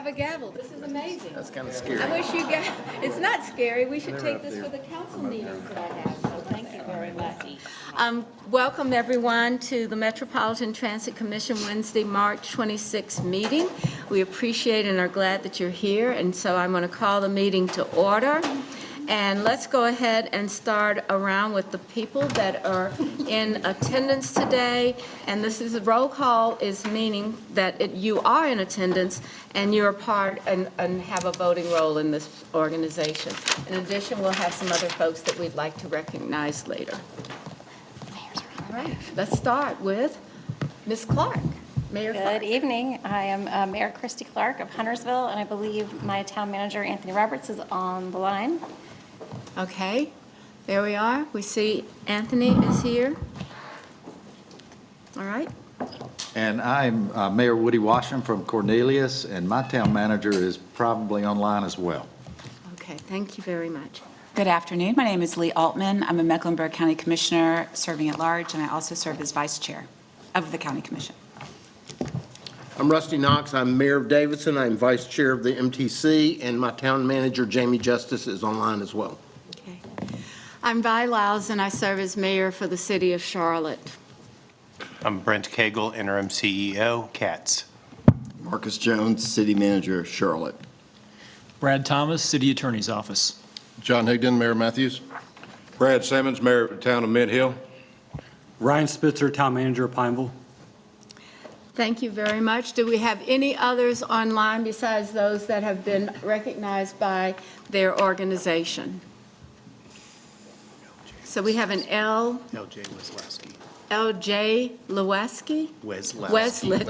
have a gavel. This is amazing. That's kind of scary. I wish you guys, it's not scary. We should take this for the council meetings that I have, so thank you very much. Welcome, everyone, to the Metropolitan Transit Commission Wednesday, March 26th meeting. We appreciate and are glad that you're here, and so I'm going to call the meeting to order. And let's go ahead and start around with the people that are in attendance today. And this is a roll call, is meaning that you are in attendance and you're a part and have a voting role in this organization. In addition, we'll have some other folks that we'd like to recognize later. All right, let's start with Ms. Clark. Mayor Clark. Good evening. I am Mayor Christy Clark of Huntersville, and I believe my town manager, Anthony Roberts, is on the line. Okay, there we are. We see Anthony is here. All right. And I'm Mayor Woody Washington from Cornelius, and my town manager is probably online as well. Okay, thank you very much. Good afternoon. My name is Lee Altman. I'm a Mecklenburg County Commissioner serving at large, and I also serve as Vice Chair of the County Commission. I'm Rusty Knox. I'm Mayor of Davidson. I'm Vice Chair of the MTC, and my town manager, Jamie Justice, is online as well. Okay. I'm Vi Lyles, and I serve as mayor for the city of Charlotte. I'm Brent Cagle, Interim CEO, CATS. Marcus Jones, City Manager, Charlotte. Brad Thomas, City Attorney's Office. John Higdon, Mayor Matthews. Brad Simmons, Mayor of the Town of Mid Hill. Ryan Spitzer, Town Manager of Pineville. Thank you very much. Do we have any others online besides those that have been recognized by their organization? So we have an LJ Wesleski. LJ Leweski? Wesleski.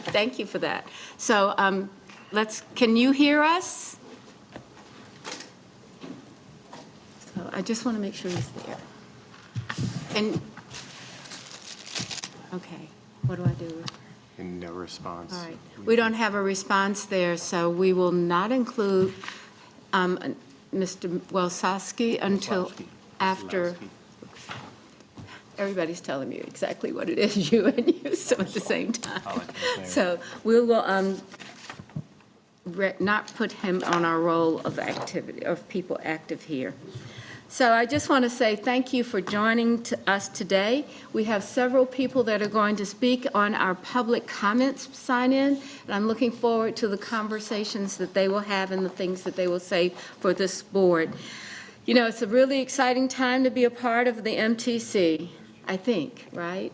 Thank you for that. So can you hear us? So I just want to make sure he's there. Okay, what do I do? And no response. All right, we don't have a response there, so we will not include Mr. Welsowski until after. Everybody's telling me exactly what it is, you and you, so at the same time. So we will not put him on our roll of activity, of people active here. So I just want to say thank you for joining us today. We have several people that are going to speak on our public comments sign-in, and I'm looking forward to the conversations that they will have and the things that they will say for this board. You know, it's a really exciting time to be a part of the MTC, I think, right?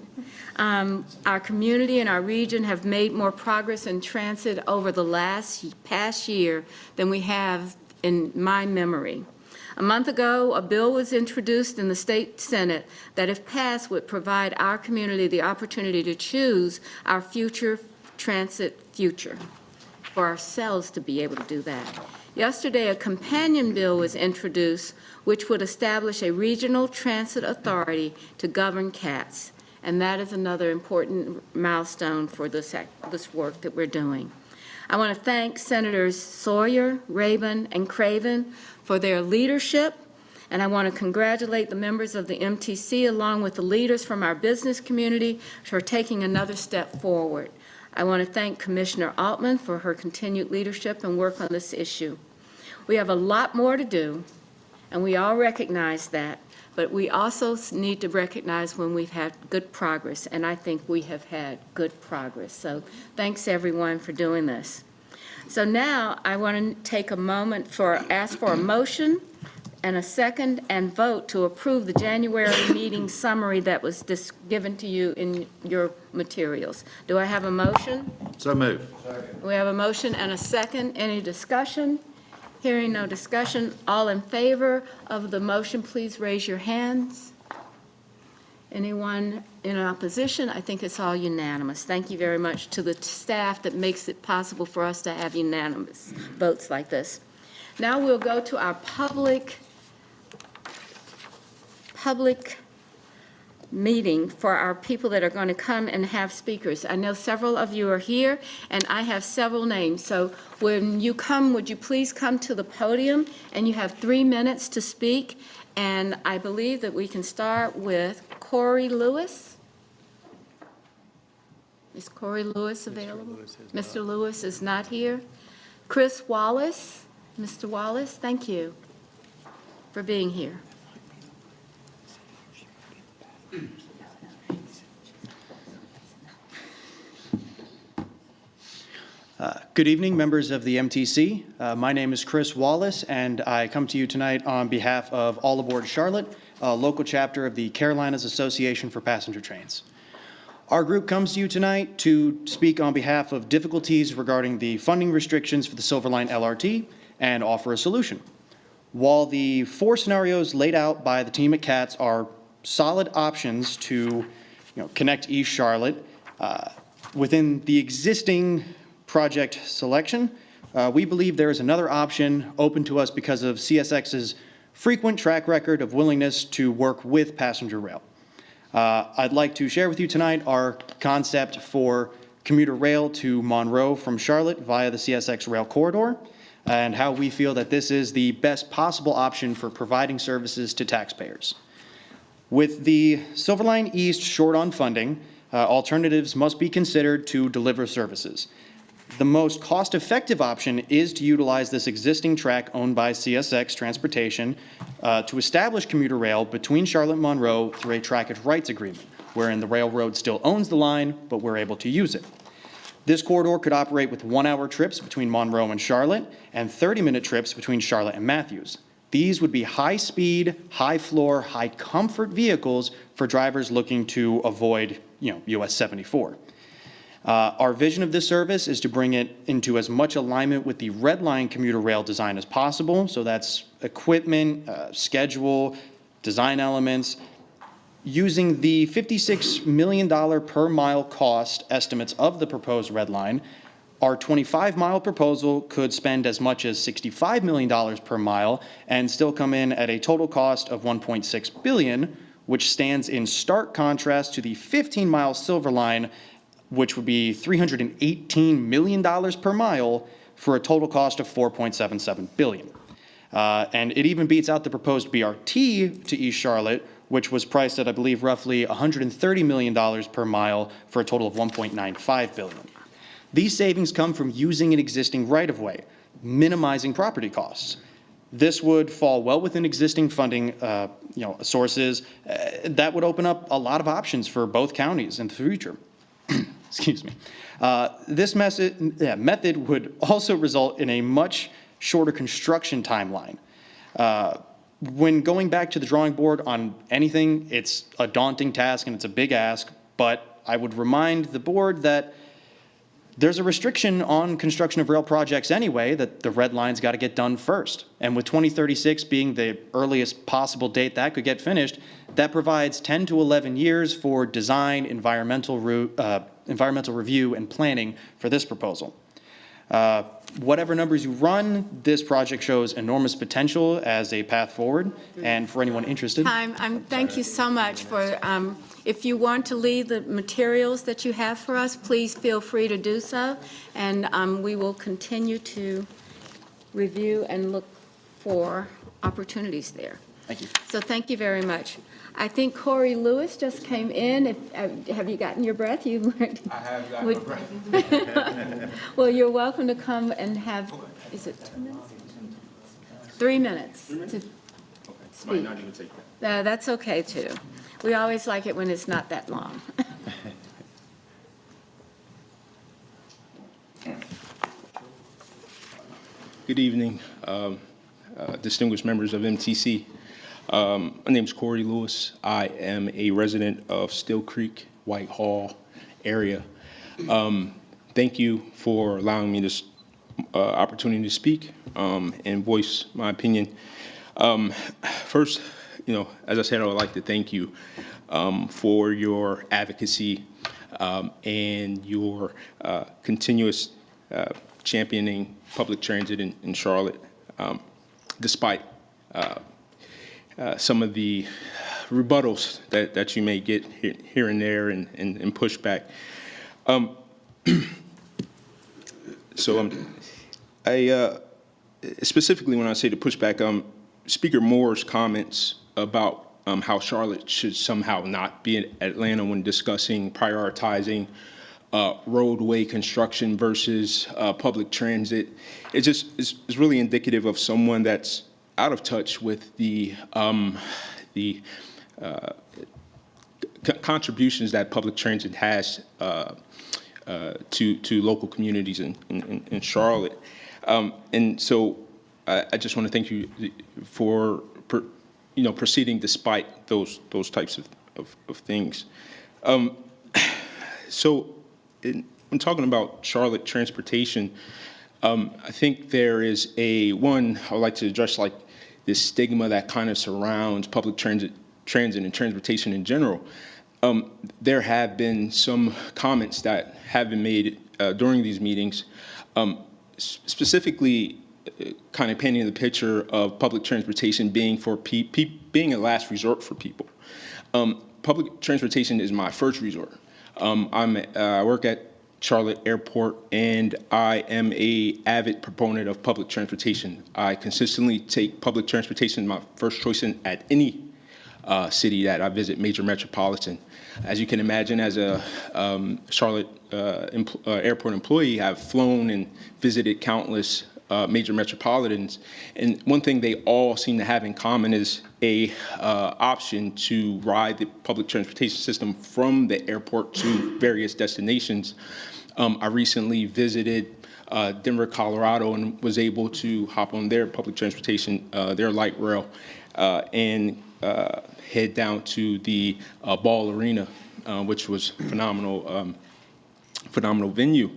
Our community and our region have made more progress in transit over the past year than we have in my memory. A month ago, a bill was introduced in the state Senate that, if passed, would provide our community the opportunity to choose our future transit future, for ourselves to be able to do that. Yesterday, a companion bill was introduced which would establish a regional transit authority to govern CATS, and that is another important milestone for this work that we're doing. I want to thank Senators Sawyer, Rabin, and Craven for their leadership, and I want to congratulate the members of the MTC along with the leaders from our business community for taking another step forward. I want to thank Commissioner Altman for her continued leadership and work on this issue. We have a lot more to do, and we all recognize that, but we also need to recognize when we've had good progress, and I think we have had good progress. So thanks, everyone, for doing this. So now I want to take a moment ask for a motion and a second and vote to approve the January meeting summary that was given to you in your materials. Do I have a motion? So moved. We have a motion and a second. Any discussion? Hearing no discussion, all in favor of the motion, please raise your hands. Anyone in opposition? I think it's all unanimous. Thank you very much to the staff that makes it possible for us to have unanimous votes like this. Now we'll go to our public meeting for our people that are going to come and have speakers. I know several of you are here, and I have several names. So when you come, would you please come to the podium, and you have 3 minutes to speak. And I believe that we can start with Corey Lewis. Is Corey Lewis available? Mr. Lewis is not here. Chris Wallace? Mr. Wallace, thank you for being here. Good evening, members of the MTC. My name is Chris Wallace, and I come to you tonight on behalf of All Aboard Charlotte, a local chapter of the Carolinas Association for Passenger Trains. Our group comes to you tonight to speak on behalf of difficulties regarding the funding restrictions for the Silver Line LRT and offer a solution. While the 4 scenarios laid out by the team at CATS are solid options to connect East Charlotte, within the existing project selection, we believe there is another option open to us because of CSX's frequent track record of willingness to work with passenger rail. I'd like to share with you tonight our concept for commuter rail to Monroe from Charlotte via the CSX rail corridor, and how we feel that this is the best possible option for providing services to taxpayers. With the Silver Line East short on funding, alternatives must be considered to deliver services. The most cost-effective option is to utilize this existing track owned by CSX Transportation to establish commuter rail between Charlotte and Monroe through a trackage rights agreement, wherein the railroad still owns the line, but we're able to use it. This corridor could operate with 1-hour trips between Monroe and Charlotte and 30-minute trips between Charlotte and Matthews. These would be high-speed, high-floor, high-comfort vehicles for drivers looking to avoid, US 74. Our vision of this service is to bring it into as much alignment with the Red Line commuter rail design as possible. So that's equipment, schedule, design elements. Using the $56 million per mile cost estimates of the proposed Red Line, our 25-mile proposal could spend as much as $65 million per mile and still come in at a total cost of $1.6 billion, which stands in stark contrast to the 15-mile Silver Line, which would be $318 million per mile for a total cost of $4.77 billion. And it even beats out the proposed BRT to East Charlotte, which was priced at, I believe, roughly $130 million per mile for a total of $1.95 billion. These savings come from using an existing right-of-way, minimizing property costs. This would fall well within existing funding sources. That would open up a lot of options for both counties in the future. Excuse me. This method would also result in a much shorter construction timeline. When going back to the drawing board on anything, it's a daunting task and it's a big ask, but I would remind the board that there's a restriction on construction of rail projects anyway, that the Red Line's got to get done first. And with 2036 being the earliest possible date that could get finished, that provides 10 to 11 years for design, environmental review, and planning for this proposal. Whatever numbers you run, this project shows enormous potential as a path forward. And for anyone interested. Thank you so much for, if you want to leave the materials that you have for us, please feel free to do so. And we will continue to review and look for opportunities there. Thank you. So thank you very much. I think Corey Lewis just came in. Have you gotten your breath? I have gotten my breath. Well, you're welcome to come and have, is it 2 minutes? 3 minutes to speak. Might not even take that. That's okay, too. We always like it when it's not that long. Good evening, distinguished members of MTC. My name is Corey Lewis. I am a resident of Still Creek, Whitehall area. Thank you for allowing me this opportunity to speak and voice my opinion. First, as I said, I would like to thank you for your advocacy and your continuous championing public transit in Charlotte, despite some of the rebuttals that you may get here and there and pushback. I specifically when I say the pushback, Speaker Moore's comments about how Charlotte should somehow not be in Atlanta when discussing prioritizing roadway construction versus public transit. It's really indicative of someone that's out of touch with the contributions that public transit has to local communities in Charlotte. And so I just want to thank you for proceeding despite those types of things. So when talking about Charlotte transportation, I think there is I would like to address like this stigma that kind of surrounds public transit and transportation in general. There have been some comments that have been made during these meetings, specifically kind of painting the picture of public transportation being being a last resort for people. Public transportation is my first resort. I work at Charlotte Airport, and I am a avid proponent of public transportation. I consistently take public transportation my first choice at any city that I visit, major metropolitan. As you can imagine, as a Charlotte airport employee, I've flown and visited countless major metropolitans, and one thing they all seem to have in common is a option to ride the public transportation system from the airport to various destinations. I recently visited Denver, Colorado, and was able to hop on their public transportation, their light rail, and head down to the Ball Arena, which was phenomenal venue.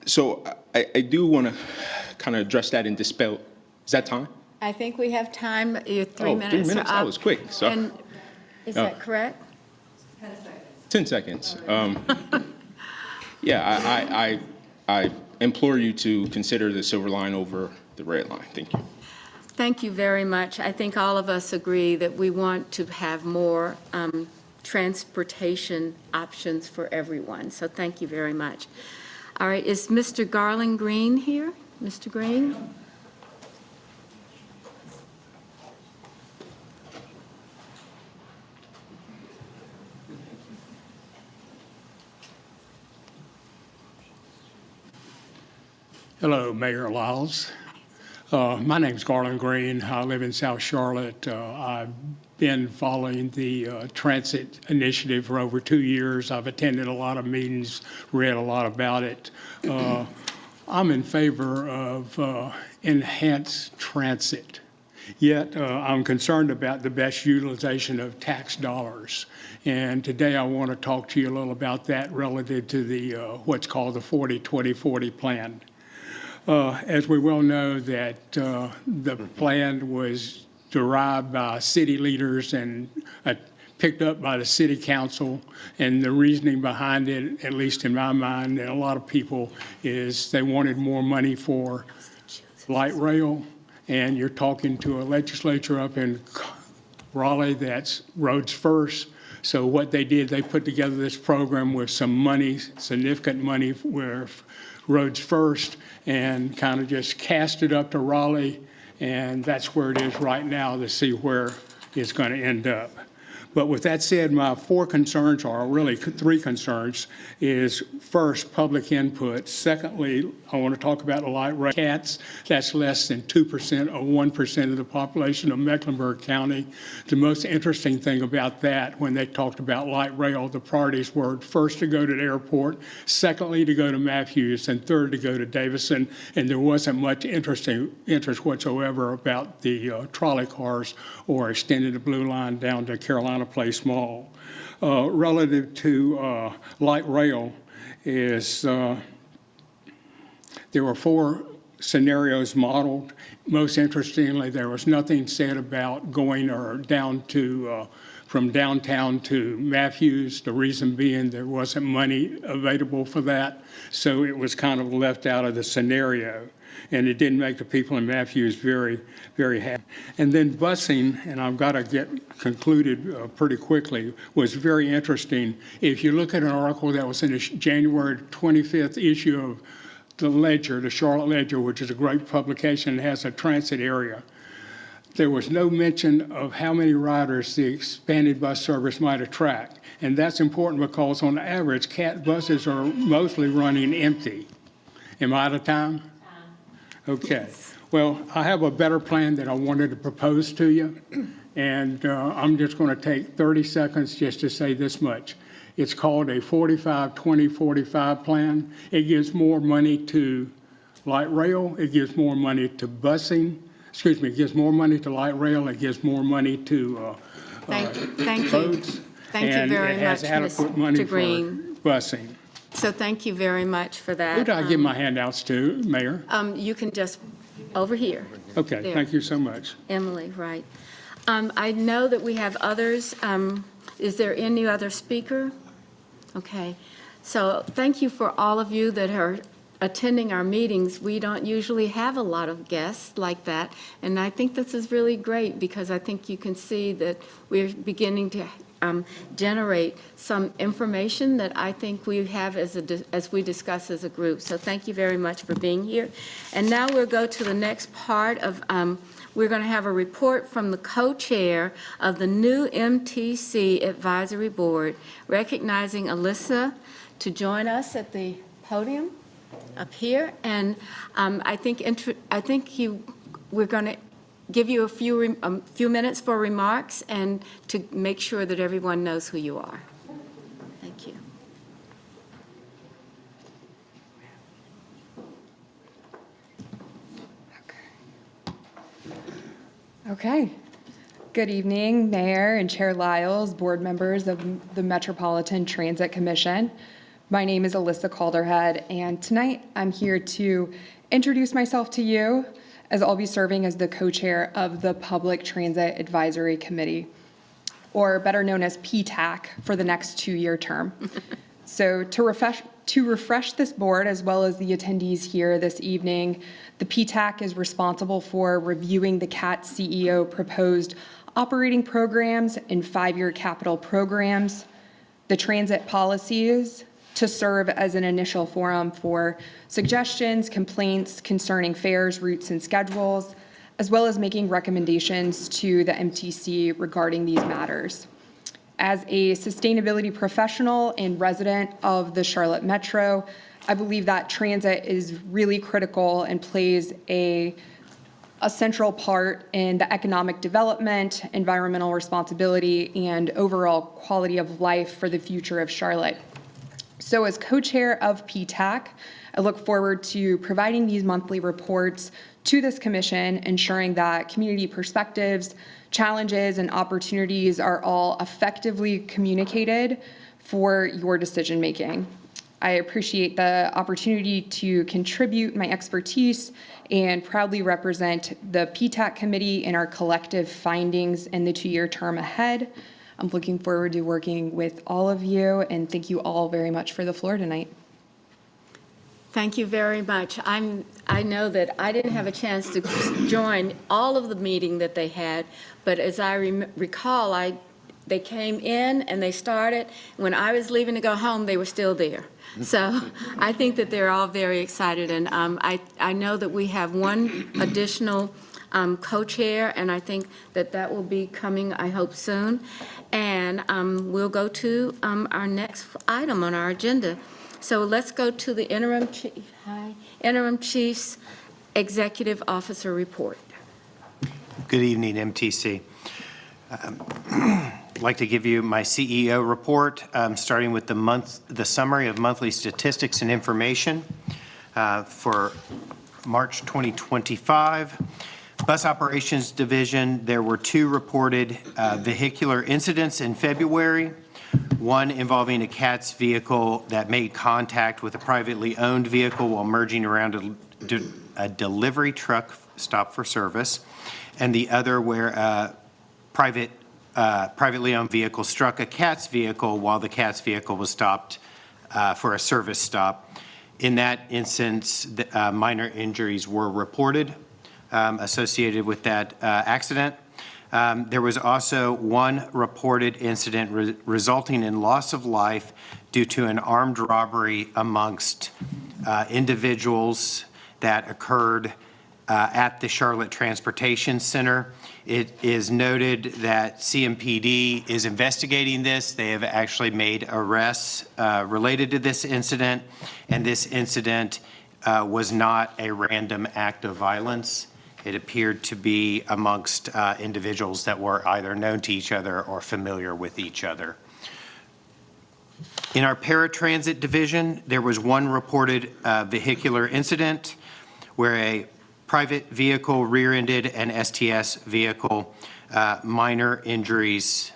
So I do want to kind of address that and dispel. Is that time? I think we have time. Your 3 Oh, minutes 3 minutes. are up. That was quick. So, And is that correct? 10 seconds. Yeah, I implore you to consider the silver line over the red line. Thank you. Thank you very much. I think all of us agree that we want to have more transportation options for everyone. So thank you very much. All right, is Mr. Garland Green here? Mr. Green? Hello, Mayor Lyles. My name's Garland Green. I live in South Charlotte. I've been following the transit initiative for over 2 years. I've attended a lot of meetings, read a lot about it. I'm in favor of enhanced transit. Yet I'm concerned about the best utilization of tax dollars. And today I want to talk to you a little about that relative to the what's called the 40-20-40 plan. As we well know that the plan was derived by city leaders and picked up by the city council, and the reasoning behind it, at least in my mind, and a lot of people, is they wanted more money for light rail, and you're talking to a legislature up in Raleigh that's roads first. So what they did, they put together this program with some money, significant money, where roads first, and kind of just cast it up to Raleigh, and that's where it is right now to see where it's going to end up. But with that said, my 4 concerns, or really 3 concerns, is first, public input. Secondly, I want to talk about the light rail. Cats, that's less than 2% or 1% of the population of Mecklenburg County. The most interesting thing about that, when they talked about light rail, the priorities were first to go to the airport, secondly to go to Matthews, and third to go to Davison. And there wasn't much interest whatsoever about the trolley cars or extending the Blue Line down to Carolina Place Mall. Relative to light rail is there were 4 scenarios modeled. Most interestingly, there was nothing said about going or down to from downtown to Matthews. The reason being there wasn't money available for that, so it was kind of left out of the scenario. And it didn't make the people in Matthews very, very happy. And then busing, and I've got to get concluded pretty quickly, was very interesting. If you look at an article that was in the January 25th issue of the Ledger, the Charlotte Ledger, which is a great publication and has a transit area, there was no mention of how many riders the expanded bus service might attract. And that's important because on average, CAT buses are mostly running empty. Am I out of time? Okay. Well, I have a better plan that I wanted to propose to you. And I'm just going to take 30 seconds just to say this much. It's called a 45-20-45 plan. It gives more money to light rail. It gives more money to busing. Excuse me, it gives more money to light rail. It gives more money to Thank you. boats. Thank you very And it has much, adequate money Mr. for Green. busing. So thank you very much for that. Who did I give my handouts to, Mayor? You can just, over here. Okay, There. thank you so much. Emily, right. I know that we have others. Is there any other speaker? Okay. So thank you for all of you that are attending our meetings. We don't usually have a lot of guests like that, and I think this is really great because I think you can see that we're beginning to generate some information that I think we have as we discuss as a group. So thank you very much for being here. And now we'll go to the next part of, we're going to have a report from the co-chair of the new MTC Advisory Board, recognizing Alyssa to join us at the podium up here. And I think we're going to give you a few minutes for remarks and to make sure that everyone knows who you are. Thank you. Okay. Good evening, Mayor and Chair Lyles, board members of the Metropolitan Transit Commission. My name is Alyssa Calderhead, and tonight I'm here to introduce myself to you, as I'll be serving as the co-chair of the Public Transit Advisory Committee, or better known as PTAC, for the next 2-year term. So to refresh this board, as well as the attendees here this evening, the PTAC is responsible for reviewing the CAT CEO proposed operating programs and 5-year capital programs, the transit policies, to serve as an initial forum for suggestions, complaints concerning fares, routes, and schedules, as well as making recommendations to the MTC regarding these matters. As a sustainability professional and resident of the Charlotte Metro, I believe that transit is really critical and plays a central part in the economic development, environmental responsibility, and overall quality of life for the future of Charlotte. So as co-chair of PTAC, I look forward to providing these monthly reports to this commission, ensuring that community perspectives, challenges, and opportunities are all effectively communicated for your decision-making. I appreciate the opportunity to contribute my expertise and proudly represent the PTAC committee in our collective findings in the 2-year term ahead. I'm looking forward to working with all of you, and thank you all very much for the floor tonight. Thank you very much. I know that I didn't have a chance to join all of the meeting that they had, but as I recall, they came in and they started. When I was leaving to go home, they were still there. So I think that they're all very excited, and I know that we have one additional co-chair, and I think that will be coming, I hope, soon. And we'll go to our next item on our agenda. So let's go to the interim chief's executive officer report. Good evening, MTC. I'd like to give you my CEO report, starting with the summary of monthly statistics and information for March 2025. Bus Operations Division, there were 2 reported vehicular incidents in February, one involving a CATS vehicle that made contact with a privately owned vehicle while merging around a delivery truck stopped for service, and the other where a privately owned vehicle struck a CATS vehicle while the CATS vehicle was stopped for a service stop. In that instance, minor injuries were reported associated with that accident. There was also one reported incident resulting in loss of life due to an armed robbery amongst individuals that occurred at the Charlotte Transportation Center. It is noted that CMPD is investigating this. They have actually made arrests related to this incident, and this incident was not a random act of violence. It appeared to be amongst individuals that were either known to each other or familiar with each other. In our paratransit division, there was one reported vehicular incident where a private vehicle rear-ended an STS vehicle. Minor injuries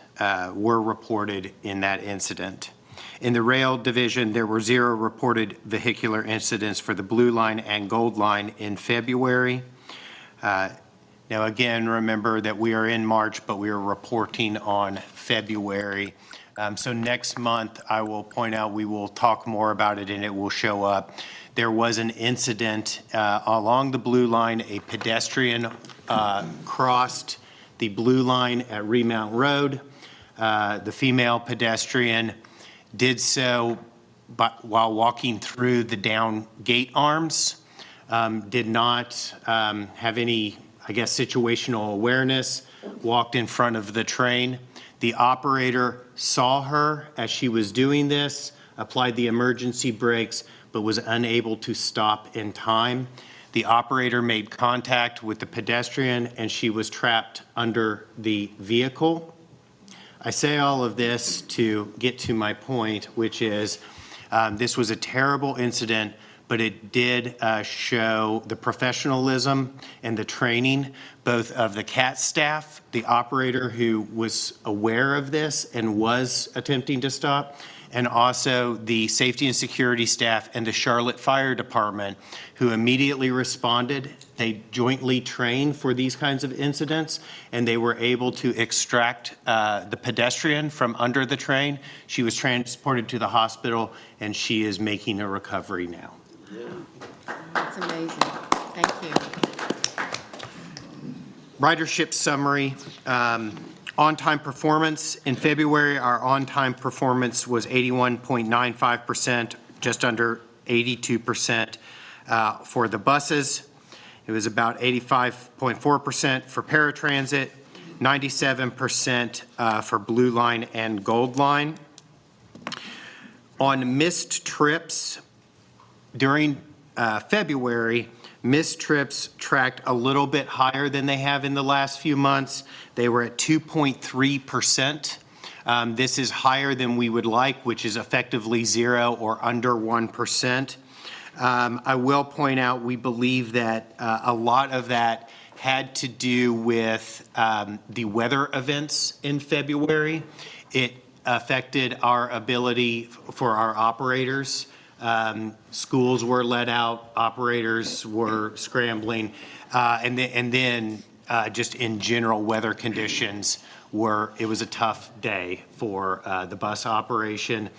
were reported in that incident. In the rail division, there were 0 reported vehicular incidents for the Blue Line and Gold Line in February. Now, again, remember that we are in March, but we are reporting on February. So next month, I will point out, we will talk more about it and it will show up. There was an incident along the Blue Line. A pedestrian crossed the Blue Line at Remount Road. The female pedestrian did so while walking through the down gate arms. Did not have any, I guess, situational awareness, walked in front of the train. The operator saw her as she was doing this, applied the emergency brakes, but was unable to stop in time. The operator made contact with the pedestrian and she was trapped under the vehicle. I say all of this to get to my point, which is this was a terrible incident, but it did show the professionalism and the training, both of the CAT staff, the operator who was aware of this and was attempting to stop, and also the safety and security staff and the Charlotte Fire Department who immediately responded. They jointly train for these kinds of incidents, and they were able to extract the pedestrian from under the train. She was transported to the hospital, and she is making a recovery now. That's amazing. Thank you. Ridership summary. On-time performance. In February, our on-time performance was 81.95%, just under 82% for the buses. It was about 85.4% for paratransit, 97% for Blue Line and Gold Line. On missed trips, during February, missed trips tracked a little bit higher than they have in the last few months. They were at 2.3%. This is higher than we would like, which is effectively 0 or under 1%. I will point out, we believe that a lot of that had to do with the weather events in February. It affected our ability for our operators. Schools were let out, operators were scrambling, and then just in general weather conditions it was a tough day for the bus operation.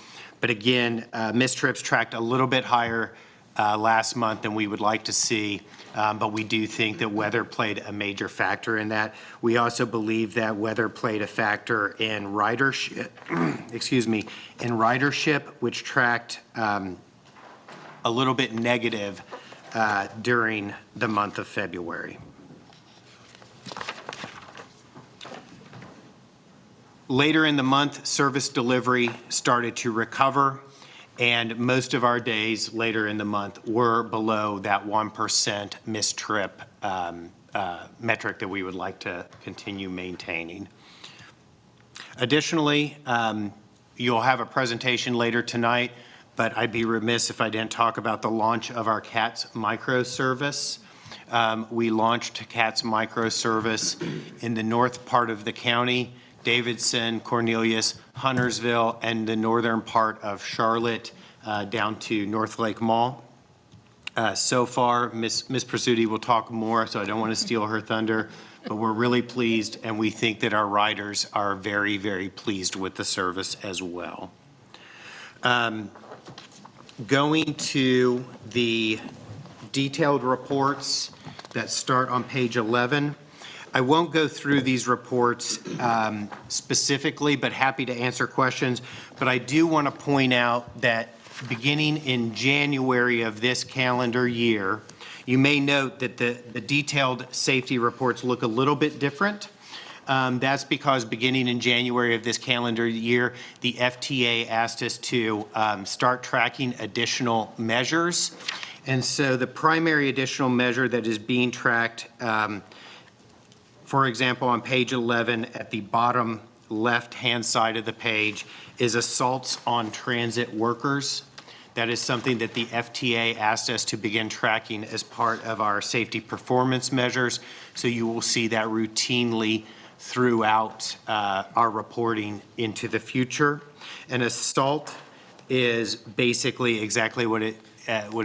But again, missed trips tracked a little bit higher last month than we would like to see, but we do think that weather played a major factor in that. We also believe that weather played a factor in ridership, which tracked a little bit negative during the month of February. Later in the month, service delivery started to recover, and most of our days later in the month were below that 1% missed trip metric that we would like to continue maintaining. Additionally, you'll have a presentation later tonight, but I'd be remiss if I didn't talk about the launch of our CATS microservice. We launched CATS microservice in the north part of the county, Davidson, Cornelius, Huntersville, and the northern part of Charlotte down to North Lake Mall. So far, Ms. Prasuti will talk more, so I don't want to steal her thunder, but we're really pleased, and we think that our riders are very, very pleased with the service as well. Going to the detailed reports that start on page 11. I won't go through these reports specifically, but happy to answer questions. But I do want to point out that beginning in January of this calendar year, You may note that the detailed safety reports look a little bit different. That's because beginning in January of this calendar year, the FTA asked us to start tracking additional measures. And so the primary additional measure that is being tracked, for example, on page 11 at the bottom left-hand side of the page, is assaults on transit workers. That is something that the FTA asked us to begin tracking as part of our safety performance measures. So you will see that routinely throughout our reporting into the future. An assault is basically exactly what it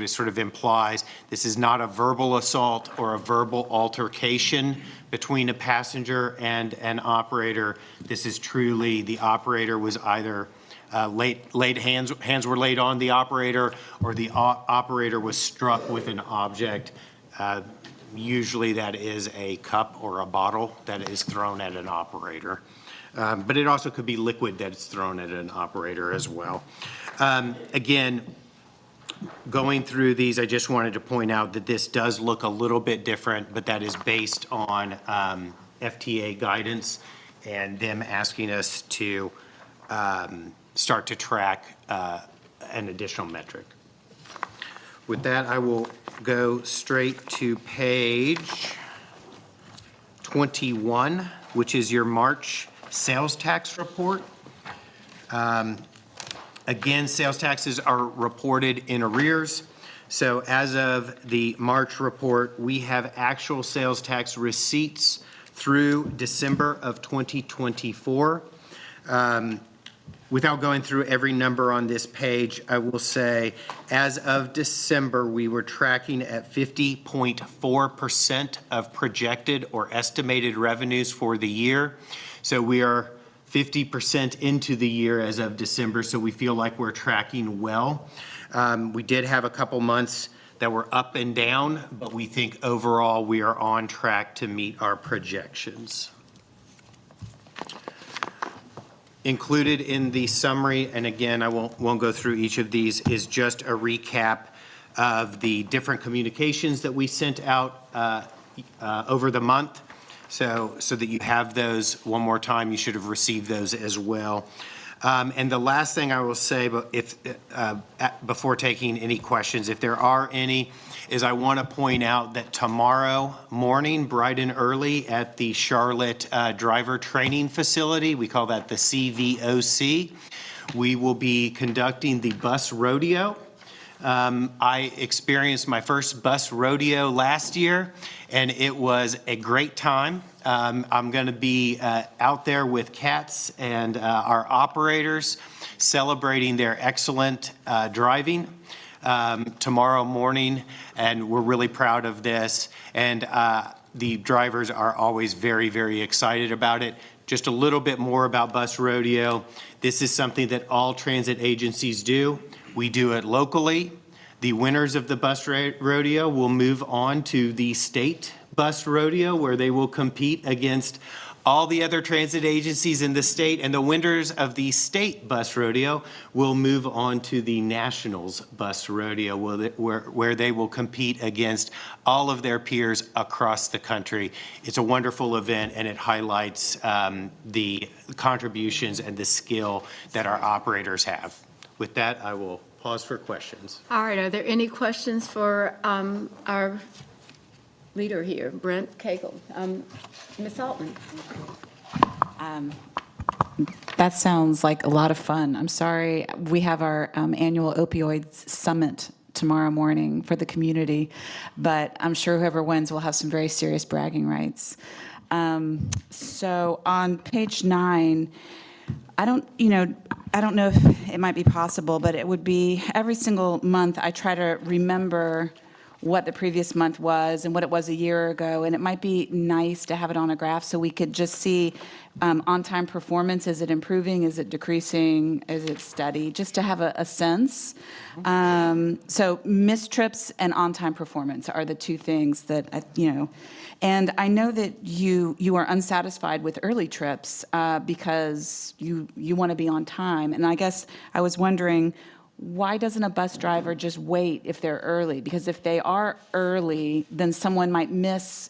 sort of implies. This is not a verbal assault or a verbal altercation between a passenger and an operator. This is truly the operator was either hands were laid on the operator, or the operator was struck with an object. Usually that is a cup or a bottle that is thrown at an operator. But it also could be liquid that is thrown at an operator as well. Again, going through these, I just wanted to point out that this does look a little bit different, but that is based on FTA guidance and them asking us to start to track an additional metric. With that, I will go straight to page 21, which is your March sales tax report. Again, sales taxes are reported in arrears. So as of the March report, we have actual sales tax receipts through December of 2024. Without going through every number on this page, I will say, as of December, we were tracking at 50.4% of projected or estimated revenues for the year. So we are 50% into the year as of December, so we feel like we're tracking well. We did have a couple months that were up and down, but we think overall we are on track to meet our projections. Included in the summary, and again, I won't go through each of these, is just a recap of the different communications that we sent out over the month. So that you have those one more time, you should have received those as well. And the last thing I will say, before taking any questions, if there are any, is I want to point out that tomorrow morning, bright and early, at the Charlotte Driver Training Facility, we call that the CVOC, we will be conducting the bus rodeo. I experienced my first bus rodeo last year, and it was a great time. I'm going to be out there with cats and our operators celebrating their excellent driving tomorrow morning, and we're really proud of this. And the drivers are always very, very excited about it. Just a little bit more about bus rodeo. This is something that all transit agencies do. We do it locally. The winners of the bus rodeo will move on to the state bus rodeo, where they will compete against all the other transit agencies in the state, and the winners of the state bus rodeo will move on to the nationals bus rodeo, where they will compete against all of their peers across the country. It's a wonderful event, and it highlights the contributions and the skill that our operators have. With that, I will pause for questions. All right, are there any questions for our leader here, Brent Cagle? Ms. Altman. That sounds like a lot of fun. I'm sorry, we have our annual opioids summit tomorrow morning for the community, but I'm sure whoever wins will have some very serious bragging rights. So on page 9, I don't know if it might be possible, but it would be every single month I try to remember what the previous month was and what it was a year ago, and it might be nice to have it on a graph so we could just see on-time performance. Is it improving? Is it decreasing? Is it steady? Just to have a sense. So missed trips and on-time performance are the two things that, and I know that you are unsatisfied with early trips because you want to be on time. And I guess I was wondering, why doesn't a bus driver just wait if they're early? Because if they are early, then someone might miss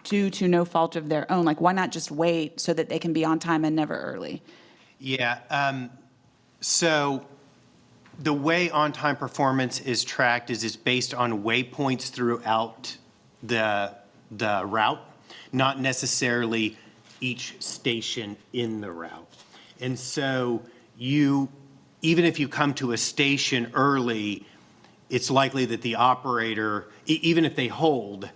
due to no fault of their own. Like, why not just wait so that they can be on time and never early? Yeah, so the way on-time performance is tracked is it's based on waypoints throughout the route, not necessarily each station in the route. And so even if you come to a station early, it's likely that the operator, even if they hold,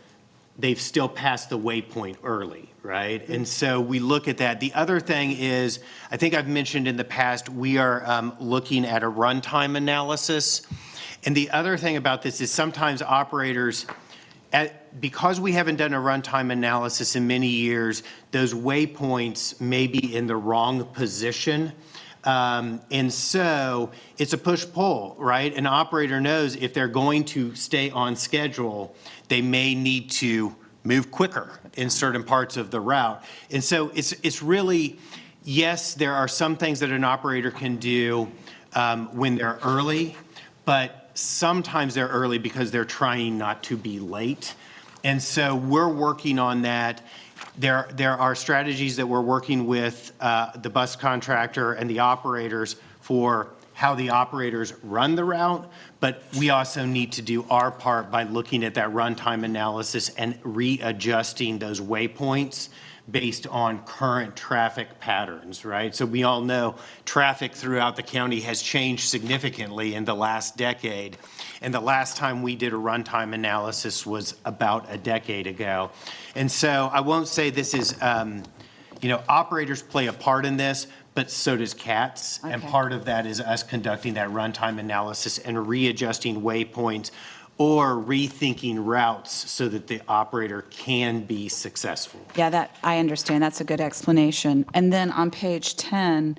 they've still passed the waypoint early, right? And so we look at that. The other thing is, I think I've mentioned in the past, we are looking at a runtime analysis. And the other thing about this is sometimes operators, because we haven't done a runtime analysis in many years, those waypoints may be in the wrong position. And so it's a push-pull, right? An operator knows if they're going to stay on schedule, they may need to move quicker in certain parts of the route. And so it's really, yes, there are some things that an operator can do when they're early, but sometimes they're early because they're trying not to be late. And so we're working on that. There are strategies that we're working with the bus contractor and the operators for how the operators run the route, but we also need to do our part by looking at that runtime analysis and readjusting those waypoints based on current traffic patterns, right? So we all know traffic throughout the county has changed significantly in the last decade. And the last time we did a runtime analysis was about a decade ago. And so I won't say this is, operators play a part in this, but so does CATS. And part of that is us conducting that runtime analysis and readjusting waypoints or rethinking routes so that the operator can be successful. Yeah, that, I understand. That's a good explanation. And then on page 10,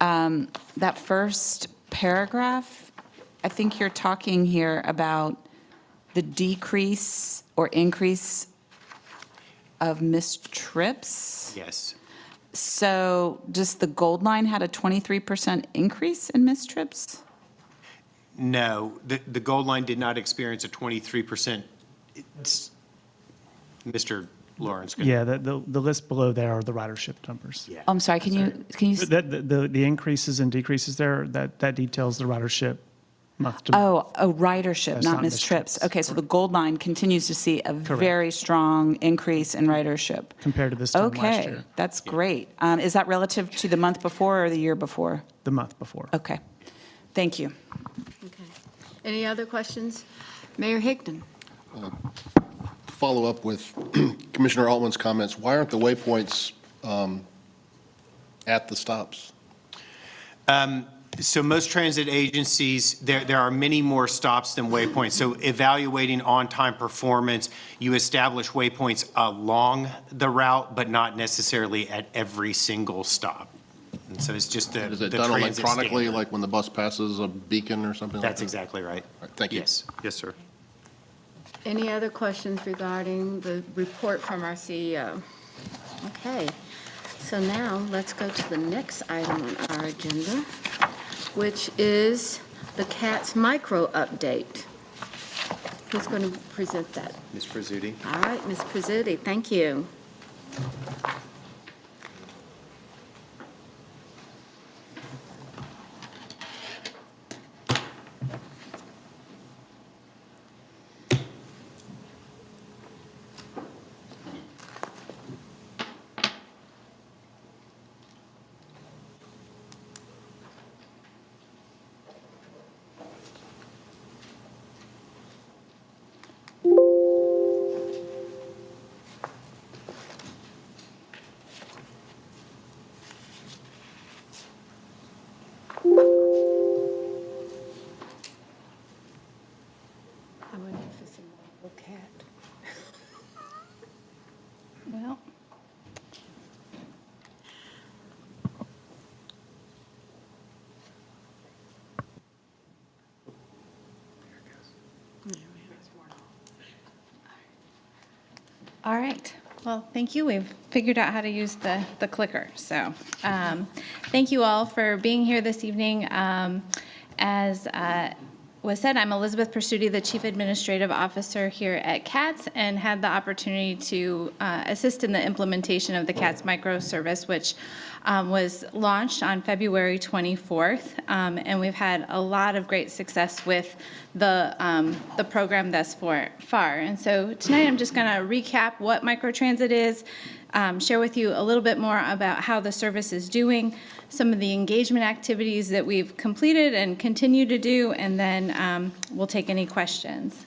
that first paragraph, I think you're talking here about the decrease or increase of missed trips. Yes. So just the Gold Line had a 23% increase in missed trips? No, the Gold Line did not experience a 23%. Mr. Lawrence. Yeah, the list below there are the ridership numbers. Yeah. I'm sorry, can you? The increases and decreases there, that details the ridership month to month. Oh, ridership, That's not not missed missed trips. trips. Okay, so the Gold Line continues to see a very strong increase in ridership. Compared to this time last year. Okay, that's great. Is that relative to the month before or the year before? The month before. Okay, thank you. Okay. Any other questions? Mayor Higdon. Follow up with Commissioner Altman's comments. Why aren't the waypoints at the stops? So most transit agencies, there are many more stops than waypoints. So evaluating on-time performance, you establish waypoints along the route, but not necessarily at every single stop. And so it's just the Is it the done transit electronically, standard. like when the bus passes a beacon or something like that? That's exactly right. All right, thank you. Yes, yes, sir. Any other questions regarding the report from our CEO? Okay, so now let's go to the next item on our agenda, which is the CATS micro update. Who's going to present that? Ms. Prizzuti. All right, Ms. Prizzuti, thank you. I wonder if it's a marble cat. Well, all right. Well, thank you. We've figured out how to use the clicker. So thank you all for being here this evening. As was said, I'm Elizabeth Pursuti, the Chief Administrative Officer here at CATS, and had the opportunity to assist in the implementation of the CATS microservice, which was launched on February 24th. And we've had a lot of great success with the program thus far. And so tonight I'm just going to recap what Microtransit is, share with you a little bit more about how the service is doing, some of the engagement activities that we've completed and continue to do, and then we'll take any questions.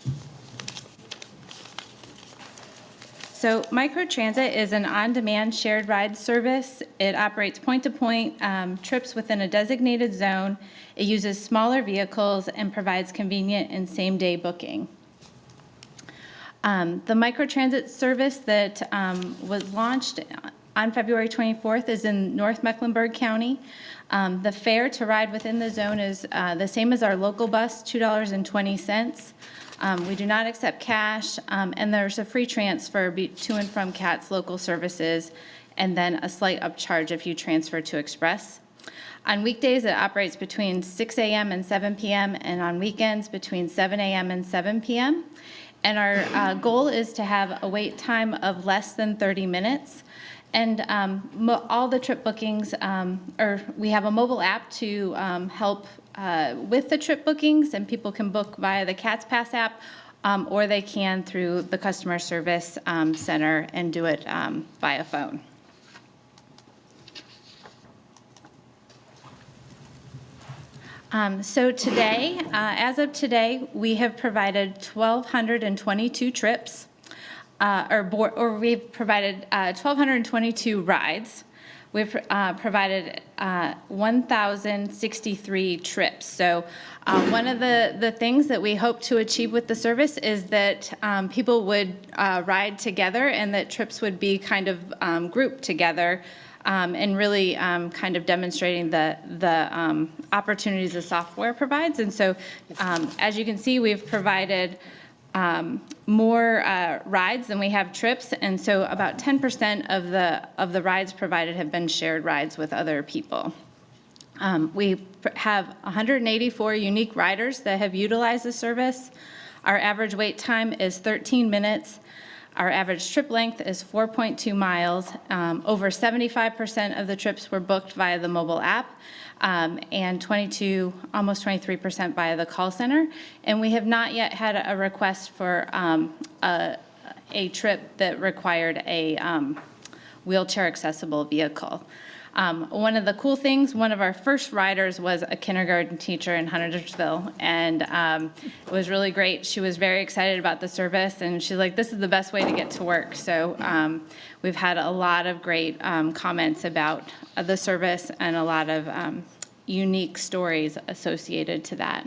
So Microtransit is an on-demand shared ride service. It operates point-to-point trips within a designated zone. It uses smaller vehicles and provides convenient and same-day booking. The Microtransit service that was launched on February 24th is in North Mecklenburg County. The fare to ride within the zone is the same as our local bus, $2.20. We do not accept cash, and there's a free transfer to and from CATS local services, and then a slight upcharge if you transfer to Express. On weekdays, it operates between 6 a.m. and 7 p.m., and on weekends between 7 a.m. and 7 p.m. And our goal is to have a wait time of less than 30 minutes. And all the trip bookings, we have a mobile app to help with the trip bookings, and people can book via the CATS Pass app, or they can through the customer service center and do it via phone. So today, as of today, we have provided 1,222 trips. We've provided 1,222 rides. We've provided 1,063 trips. So one of the things that we hope to achieve with the service is that people would ride together, and that trips would be kind of grouped together, and really kind of demonstrating the opportunities the software provides. And so as you can see, we've provided more rides than we have trips, and so about 10% of the rides provided have been shared rides with other people. We have 184 unique riders that have utilized the service. Our average wait time is 13 minutes. Our average trip length is 4.2 miles. Over 75% of the trips were booked via the mobile app, and almost 23% via the call center. And we have not yet had a request for a trip that required a wheelchair accessible vehicle. One of the cool things, one of our first riders was a kindergarten teacher in Huntersville, and it was really great. She was very excited about the service, and she's like, this is the best way to get to work. So we've had a lot of great comments about the service and a lot of unique stories associated to that.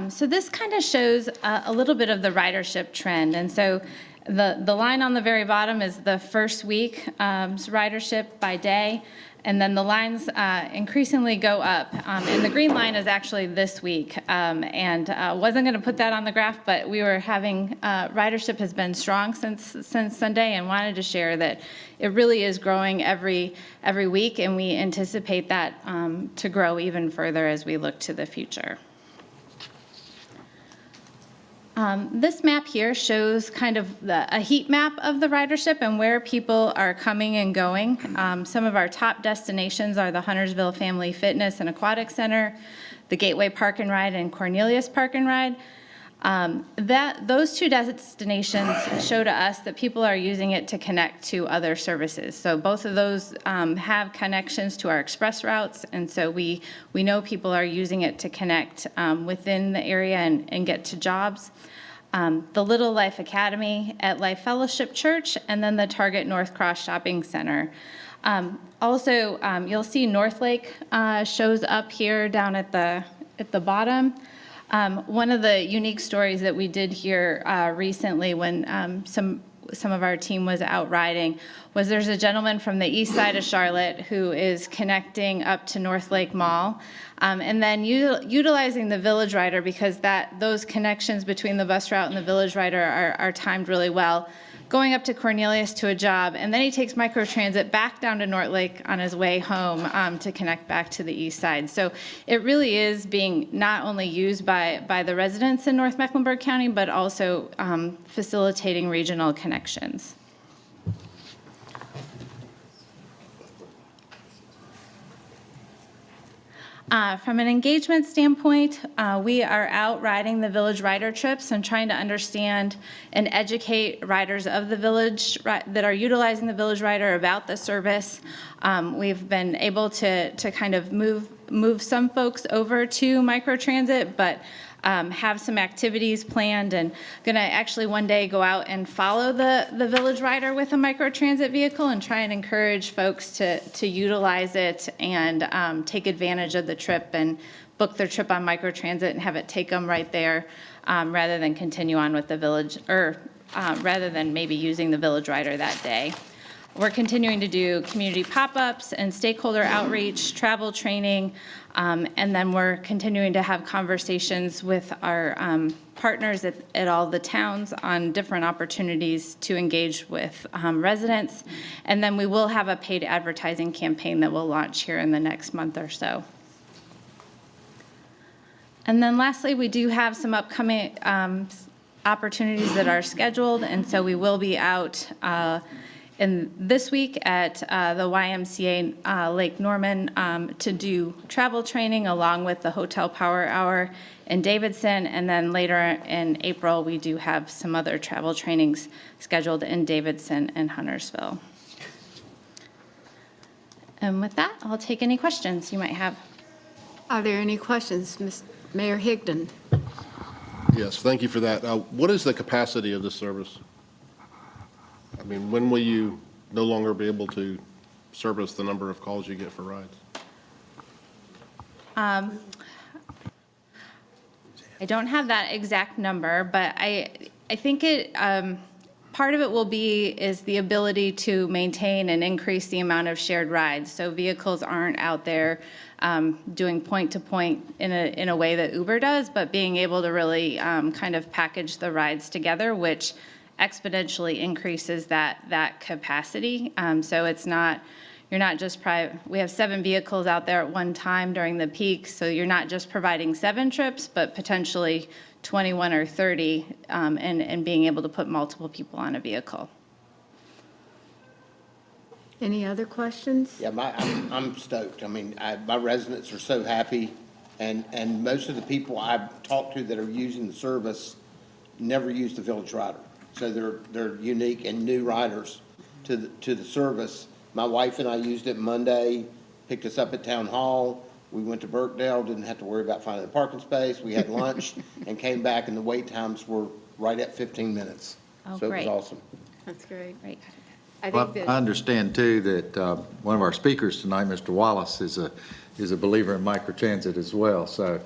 So this kind of shows a little bit of the ridership trend. And so the line on the very bottom is the first week ridership by day, and then the lines increasingly go up. And the green line is actually this week. And wasn't going to put that on the graph, but we were having ridership has been strong since Sunday, and wanted to share that it really is growing every week, and we anticipate that to grow even further as we look to the future. This map here shows kind of a heat map of the ridership and where people are coming and going. Some of our top destinations are the Huntersville Family Fitness and Aquatic Center, the Gateway Park and Ride, and Cornelius Park and Ride. Those two destinations show to us that people are using it to connect to other services. So both of those have connections to our express routes, and so we know people are using it to connect within the area and get to jobs. The Little Life Academy at Life Fellowship Church, and then the Target North Cross Shopping Center. Also, you'll see Northlake shows up here down at the bottom. One of the unique stories that we did here recently when some of our team was out riding was there's a gentleman from the east side of Charlotte who is connecting up to Northlake Mall. And then utilizing the Village Rider, because those connections between the bus route and the Village Rider are timed really well, going up to Cornelius to a job, and then he takes Microtransit back down to North on his way home to connect back to the east side. So it really is being not only used by the residents in North Mecklenburg County, but also facilitating regional connections. From an engagement standpoint, we are out riding the Village Rider trips and trying to understand and educate riders of the Village that are utilizing the Village Rider about the service. We've been able to kind of move some folks over to Microtransit, but have some activities planned, and going to actually one day go out and follow the Village Rider with a Microtransit vehicle and try and encourage folks to utilize it and take advantage of the trip and book their trip on Microtransit and have it take them right there, rather than continue on with the Village, or rather than maybe using the Village Rider that day. We're continuing to do community pop-ups and stakeholder outreach, travel training, and then we're continuing to have conversations with our partners at all the towns on different opportunities to engage with residents. And then we will have a paid advertising campaign that we'll launch here in the next month or so. And then lastly, we do have some upcoming opportunities that are scheduled, and so we will be out this week at the YMCA Lake Norman to do travel training along with the Hotel Power Hour in Davidson. And then later in April, we do have some other travel trainings scheduled in Davidson and Huntersville. And with that, I'll take any questions you might have. Are there any questions, Mayor Higdon? Yes, thank you for that. What is the capacity of this service? I mean, when will you no longer be able to service the number of calls you get for rides? I don't have that exact number, but I think part of it is the ability to maintain and increase the amount of shared rides. So vehicles aren't out there doing point-to-point in a way that Uber does, but being able to really kind of package the rides together, which exponentially increases that capacity. So you're not just we have 7 vehicles out there at one time during the peak, so you're not just providing 7 trips, but potentially 21 or 30, and being able to put multiple people on a vehicle. Any other questions? Yeah, I'm stoked. I mean, my residents are so happy, and most of the people I've talked to that are using the service never use the Village Rider. So they're unique and new riders to the service. My wife and I used it Monday, picked us up at Town Hall. We went to Burkdale, didn't have to worry about finding a parking space. We had lunch and came back, and the wait times were right at 15 minutes. Oh, so great. It was awesome. That's great. Right. Well, I understand too that one of our speakers tonight, Mr. Wallace, is a believer in Microtransit as well, so.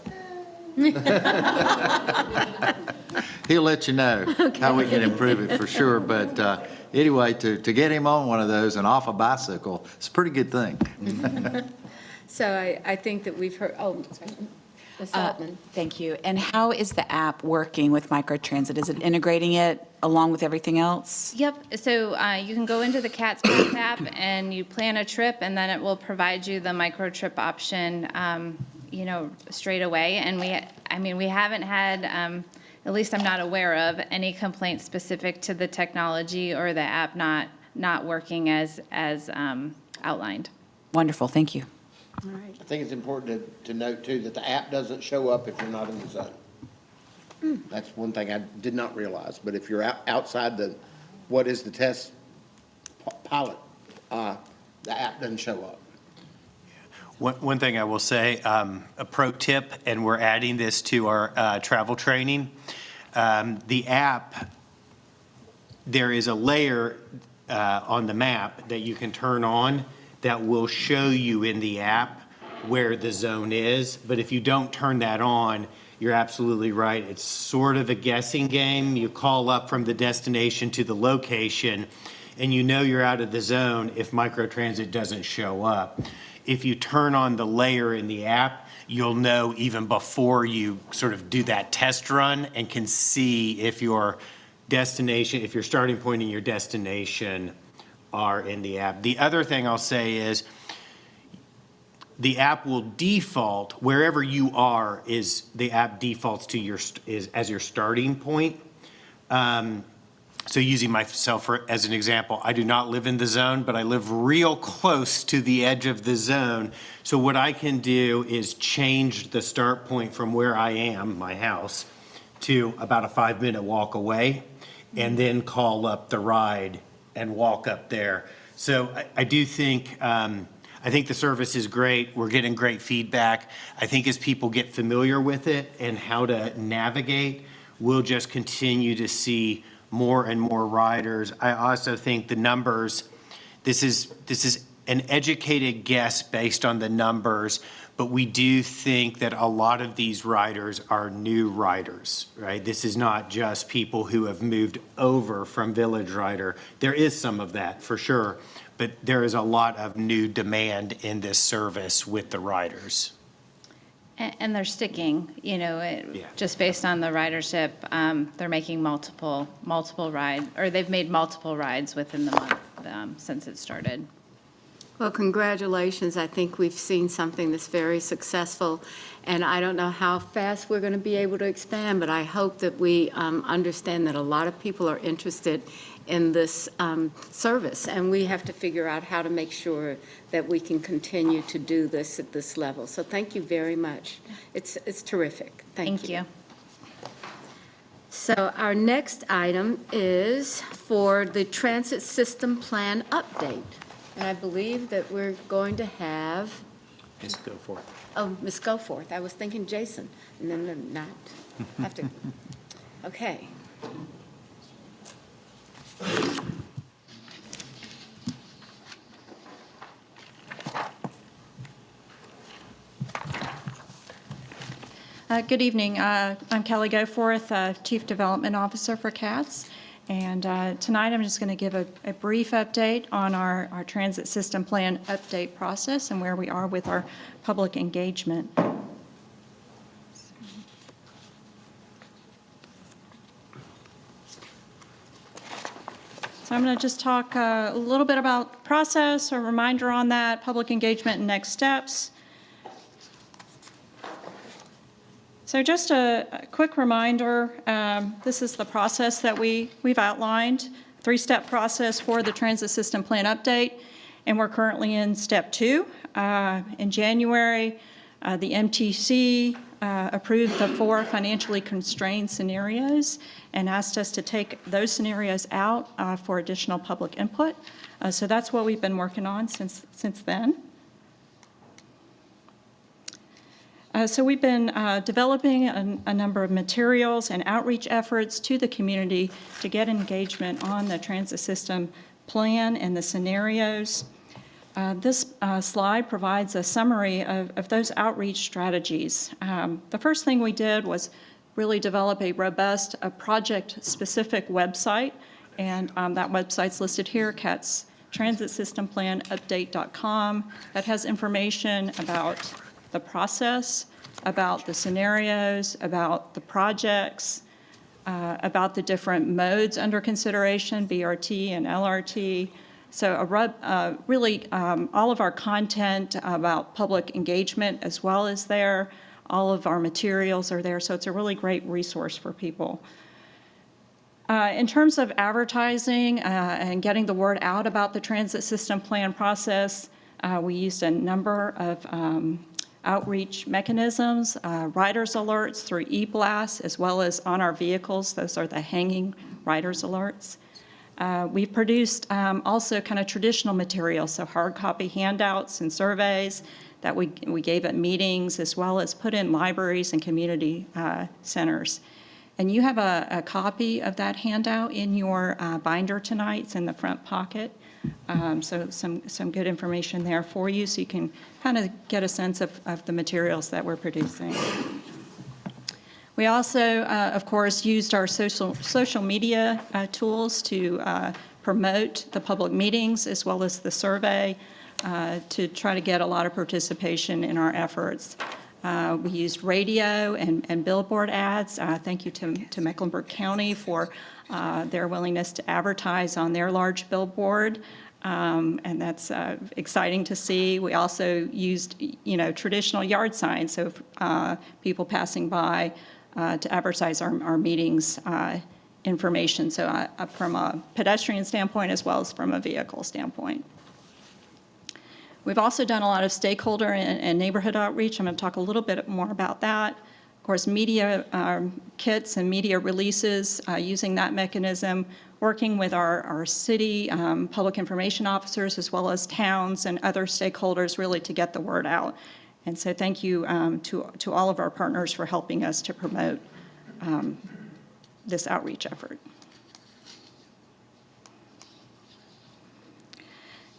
He'll let you know how we can improve it for sure, but anyway, to get him on one of those and off a bicycle, it's a pretty good thing. So I think that we've heard, sorry. Ms. Altman. Thank you. And how is the app working with Microtransit? Is it integrating it along with everything else? Yep. So you can go into the CATS Pass app and you plan a trip, and then it will provide you the microtrip option, straight away. And we haven't had, at least I'm not aware of, any complaints specific to the technology or the app not working as outlined. Wonderful. Thank you. All right. I think it's important to note, too, that the app doesn't show up if you're not in the zone. That's one thing I did not realize. But if you're outside what is the test pilot, the app doesn't show up. One thing I will say, a pro tip, and we're adding this to our travel training. The app, there is a layer on the map that you can turn on that will show you in the app where the zone is. But if you don't turn that on, you're absolutely right. It's sort of a guessing game. You call up from the destination to the location, and you know you're out of the zone if Microtransit doesn't show up. If you turn on the layer in the app, you'll know even before you sort of do that test run and can see if your destination, if your starting point and your destination are in the app. The other thing I'll say is the app will default wherever you are. Is the app defaults to your as your starting point. So using myself as an example, I do not live in the zone, but I live real close to the edge of the zone. So what I can do is change the start point from where I am, my house, to about a 5-minute walk away, and then call up the ride and walk up there. So I do think, I think the service is great. We're getting great feedback. I think as people get familiar with it and how to navigate, we'll just continue to see more and more riders. I also think the numbers, this is an educated guess based on the numbers, but we do think that a lot of these riders are new riders, right? This is not just people who have moved over from Village Rider. There is some of that for sure, but there is a lot of new demand in this service with the riders. And they're sticking, just based on the ridership. They're making multiple rides, or they've made multiple rides within the month since it started. Well, congratulations. I think we've seen something that's very successful, and I don't know how fast we're going to be able to expand, but I hope that we understand that a lot of people are interested in this service, and we have to figure out how to make sure that we can continue to do this at this level. So thank you very much. It's terrific. Thank you. So our next item is for the transit system plan update. And I believe that we're going to have, Ms. Goforth. oh, Ms. Goforth. I was thinking Jason, and then not. Have to, okay. Good evening. I'm Kelly Goforth, Chief Development Officer for CATS. And tonight I'm just going to give a brief update on our transit system plan update process and where we are with our public engagement. So I'm going to just talk a little bit about process, a reminder on that, public engagement and next steps. So just a quick reminder, this is the process that we've outlined, 3-step process for the transit system plan update, and we're currently in step 2. In January, the MTC approved the 4 financially constrained scenarios and asked us to take those scenarios out for additional public input. So that's what we've been working on since then. So we've been developing a number of materials and outreach efforts to the community to get engagement on the transit system plan and the scenarios. This slide provides a summary of those outreach strategies. The first thing we did was really develop a robust, project-specific website, and that website's listed here, CATS Transit System Plan Update.com. That has information about the process, about the scenarios, about the projects, about the different modes under consideration, BRT and LRT. So really all of our content about public engagement as well is there. All of our materials are there, so it's a really great resource for people. In terms of advertising and getting the word out about the transit system plan process, we used a number of outreach mechanisms, riders alerts through e-blasts, as well as on our vehicles. Those are the hanging riders alerts. We've produced also kind of traditional materials, so hard copy handouts and surveys that we gave at meetings, as well as put in libraries and community centers. And you have a copy of that handout in your binder tonight. It's in the front pocket. So some good information there for you, so you can kind of get a sense of the materials that we're producing. We also, of course, used our social media tools to promote the public meetings as well as the survey to try to get a lot of participation in our efforts. We used radio and billboard ads. Thank you to Mecklenburg County for their willingness to advertise on their large billboard. And that's exciting to see. We also used, traditional yard signs, so people passing by to advertise our meetings information, so from a pedestrian standpoint as well as from a vehicle standpoint. We've also done a lot of stakeholder and neighborhood outreach. I'm going to talk a little bit more about that. Of course, media kits and media releases, using that mechanism, working with our city public information officers as well as towns and other stakeholders really to get the word out. And so thank you to all of our partners for helping us to promote this outreach effort.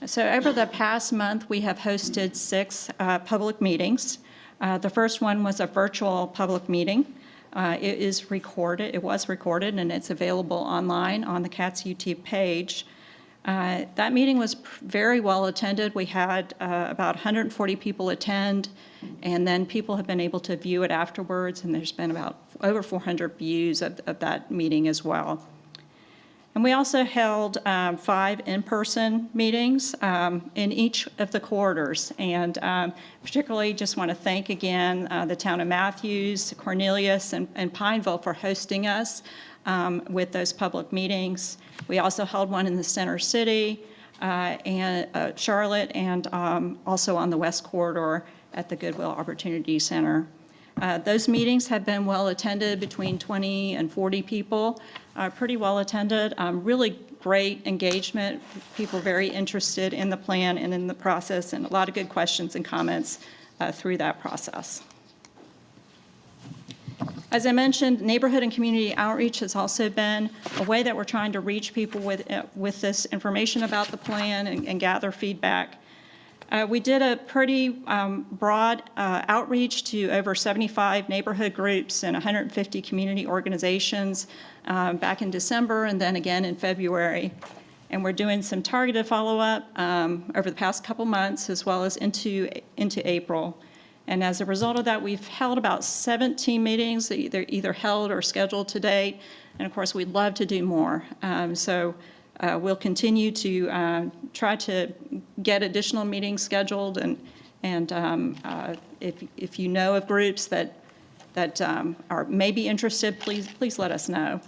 So over the past month, we have hosted 6 public meetings. The first one was a virtual public meeting. It was recorded, and it's available online on the CATS YouTube page. That meeting was very well attended. We had about 140 people attend, and then people have been able to view it afterwards, and there's been about over 400 views of that meeting as well. And we also held 5 in-person meetings in each of the corridors. And particularly just want to thank again the town of Matthews, Cornelius, and Pineville for hosting us with those public meetings. We also held one in the center city and Charlotte, and also on the West Corridor at the Goodwill Opportunity Center. Those meetings have been well attended, between 20 and 40 people, pretty well attended, really great engagement, people very interested in the plan and in the process, and a lot of good questions and comments through that process. As I mentioned, neighborhood and community outreach has also been a way that we're trying to reach people with this information about the plan and gather feedback. We did a pretty broad outreach to over 75 neighborhood groups and 150 community organizations back in December and then again in February. And we're doing some targeted follow-up over the past couple months as well as into April. And as a result of that, we've held about 17 meetings that either held or scheduled to date. And of course, we'd love to do more. We'll continue to try to get additional meetings scheduled, and if you know of groups that are maybe interested, please let us know.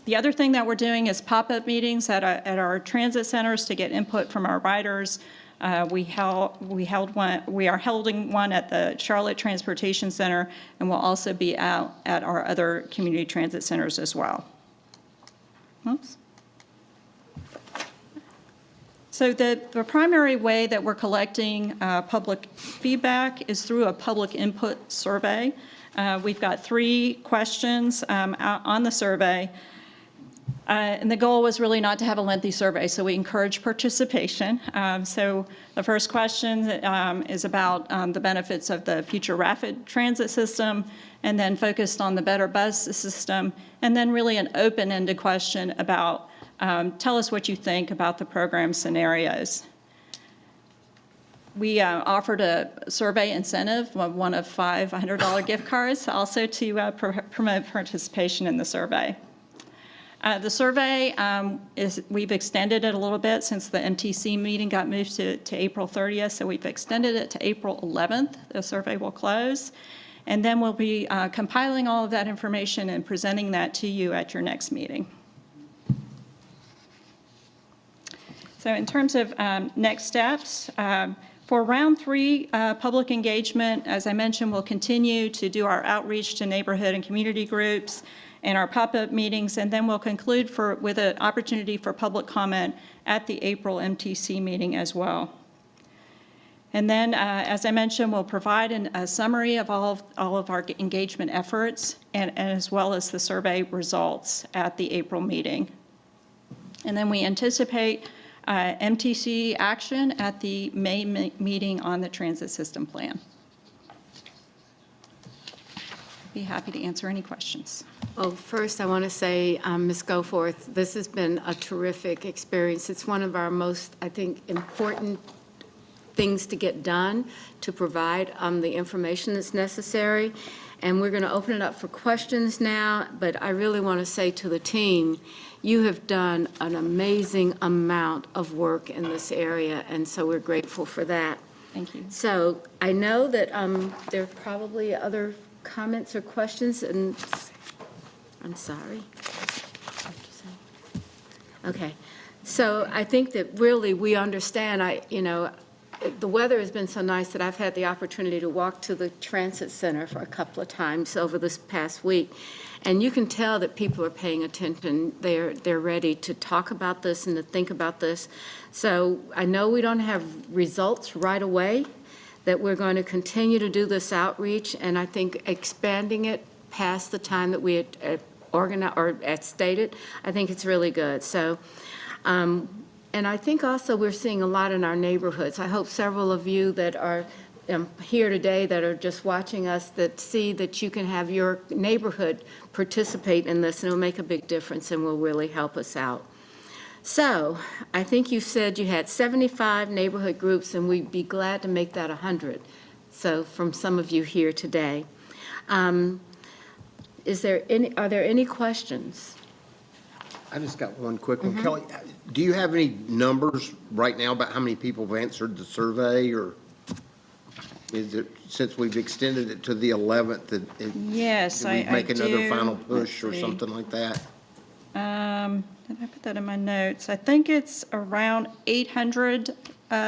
The other thing that we're doing is pop-up meetings at our transit centers to get input from our riders. We are holding one at the Charlotte Transportation Center, and we'll also be out at our other community transit centers as well. Oops. So the primary way that we're collecting public feedback is through a public input survey. We've got 3 questions on the survey. And the goal was really not to have a lengthy survey, so we encourage participation. So the first question is about the benefits of the future rapid transit system, and then focused on the better bus system, and then really an open-ended question about tell us what you think about the program scenarios. We offered a survey incentive, one of $500 gift cards, also to promote participation in the survey. The survey, we've extended it a little bit since the MTC meeting got moved to April 30th, so we've extended it to April 11th. The survey will close. And then we'll be compiling all of that information and presenting that to you at your next meeting. So in terms of next steps, for round 3 public engagement, as I mentioned, we'll continue to do our outreach to neighborhood and community groups and our pop-up meetings, and then we'll conclude with an opportunity for public comment at the April MTC meeting as well. And then, as I mentioned, we'll provide a summary of all of our engagement efforts, and as well as the survey results at the April meeting. And then we anticipate MTC action at the May meeting on the transit system plan. Be happy to answer any questions. Oh, first I want to say, Ms. Goforth, this has been a terrific experience. It's one of our most, I think, important things to get done to provide the information that's necessary. And we're going to open it up for questions now, but I really want to say to the team, you have done an amazing amount of work in this area, and so we're grateful for that. Thank you. So I know that there are probably other comments or questions, and I'm sorry. Okay, so I think that really we understand, the weather has been so nice that I've had the opportunity to walk to the transit center for a couple of times over this past week. And you can tell that people are paying attention. They're ready to talk about this and to think about this. So I know we don't have results right away, that we're going to continue to do this outreach, and I think expanding it past the time that we had organized or had stated, I think it's really good. So, and I think also we're seeing a lot in our neighborhoods. I hope several of you that are here today that are just watching us that see that you can have your neighborhood participate in this, and it'll make a big difference and will really help us out. So I think you said you had 75 neighborhood groups, and we'd be glad to make that 100. So from some of you here today. Are there any questions? I just got one quick one. Kelly, do you have any numbers right now about how many people have answered the survey, or is it, since we've extended it to the 11th, Yes, do we make another do. final push or Let's see. something like that? Did I put that in my notes? I think it's around 800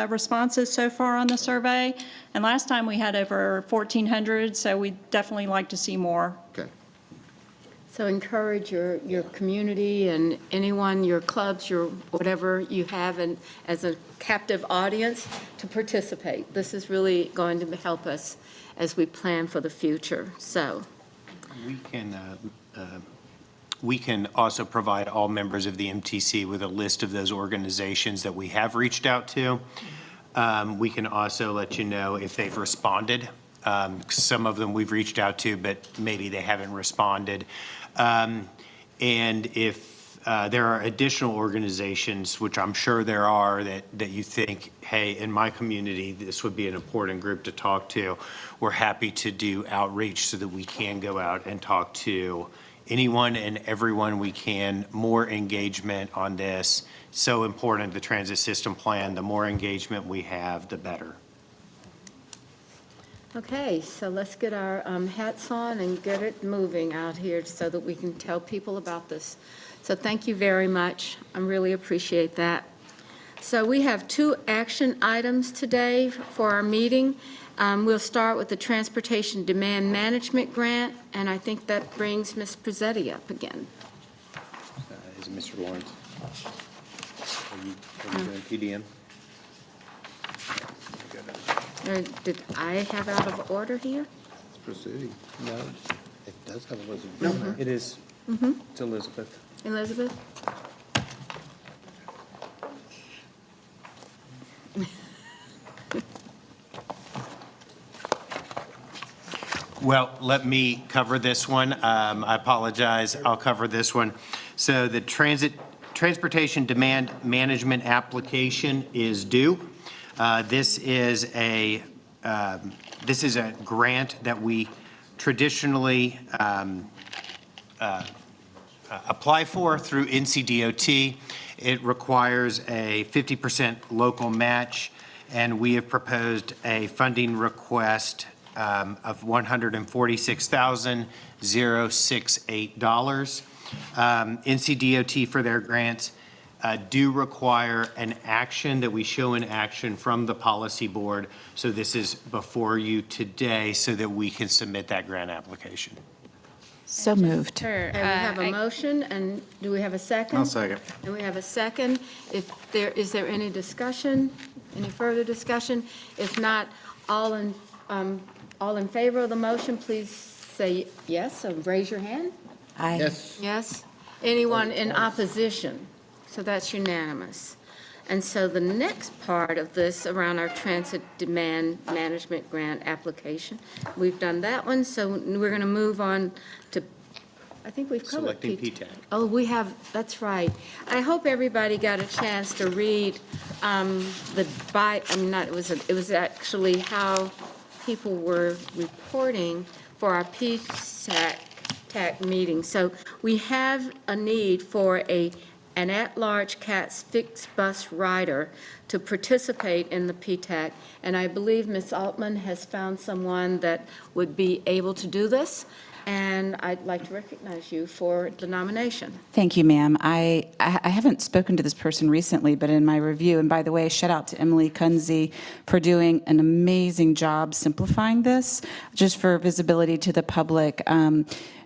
responses so far on the survey. And last time we had over 1,400, so we'd definitely like to see more. Okay. So encourage your community and anyone, your clubs, your whatever you have and as a captive audience to participate. This is really going to help us as we plan for the future. So we can also provide all members of the MTC with a list of those organizations that we have reached out to. We can also let you know if they've responded. Some of them we've reached out to, but maybe they haven't responded. And if there are additional organizations, which I'm sure there are, that you think, hey, in my community, this would be an important group to talk to, we're happy to do outreach so that we can go out and talk to anyone and everyone we can. More engagement on this, so important, the transit system plan. The more engagement we have, the better. okay, so let's get our hats on and get it moving out here so that we can tell people about this. So thank you very much. I really appreciate that. So we have 2 action items today for our meeting. We'll start with the Transportation Demand Management Grant, and I think that brings Ms. Prezzetti up again. Is it Mr. Lawrence? Are you doing PDM? Or did I have out of order here? It's proceeding. No, it does have Elizabeth. No, it is. It's Elizabeth. Elizabeth? Well, let me cover this one. I apologize. I'll cover this one. So the Transportation Demand Management application is due. This is a grant that we traditionally apply for through NCDOT. It requires a 50% local match, and we have proposed a funding request of $146,068. NCDOT for their grants do require an action that we show in action from the policy board. So this is before you today so that we can submit that grant application. So moved. And we have a motion, and do we have a second? I'll second. And we have a second. Is there any discussion, any further discussion? If not, all in favor of the motion, please say yes, so raise your hand. Aye. Yes. Yes? Anyone in opposition? So that's unanimous. And so the next part of this around our Transit Demand Management Grant application, we've done that one, so we're going to move on to I think we've covered Selecting PTAC. Oh, we have, that's right. I hope everybody got a chance to read it was actually how people were reporting for our PTAC meeting. So we have a need for an at-large CATS fixed bus rider to participate in the PTAC, and I believe Ms. Altman has found someone that would be able to do this, and I'd like to recognize you for the nomination. Thank you, ma'am. I haven't spoken to this person recently, but in my review, and by the way, shout out to Emily Kunze for doing an amazing job simplifying this, just for visibility to the public.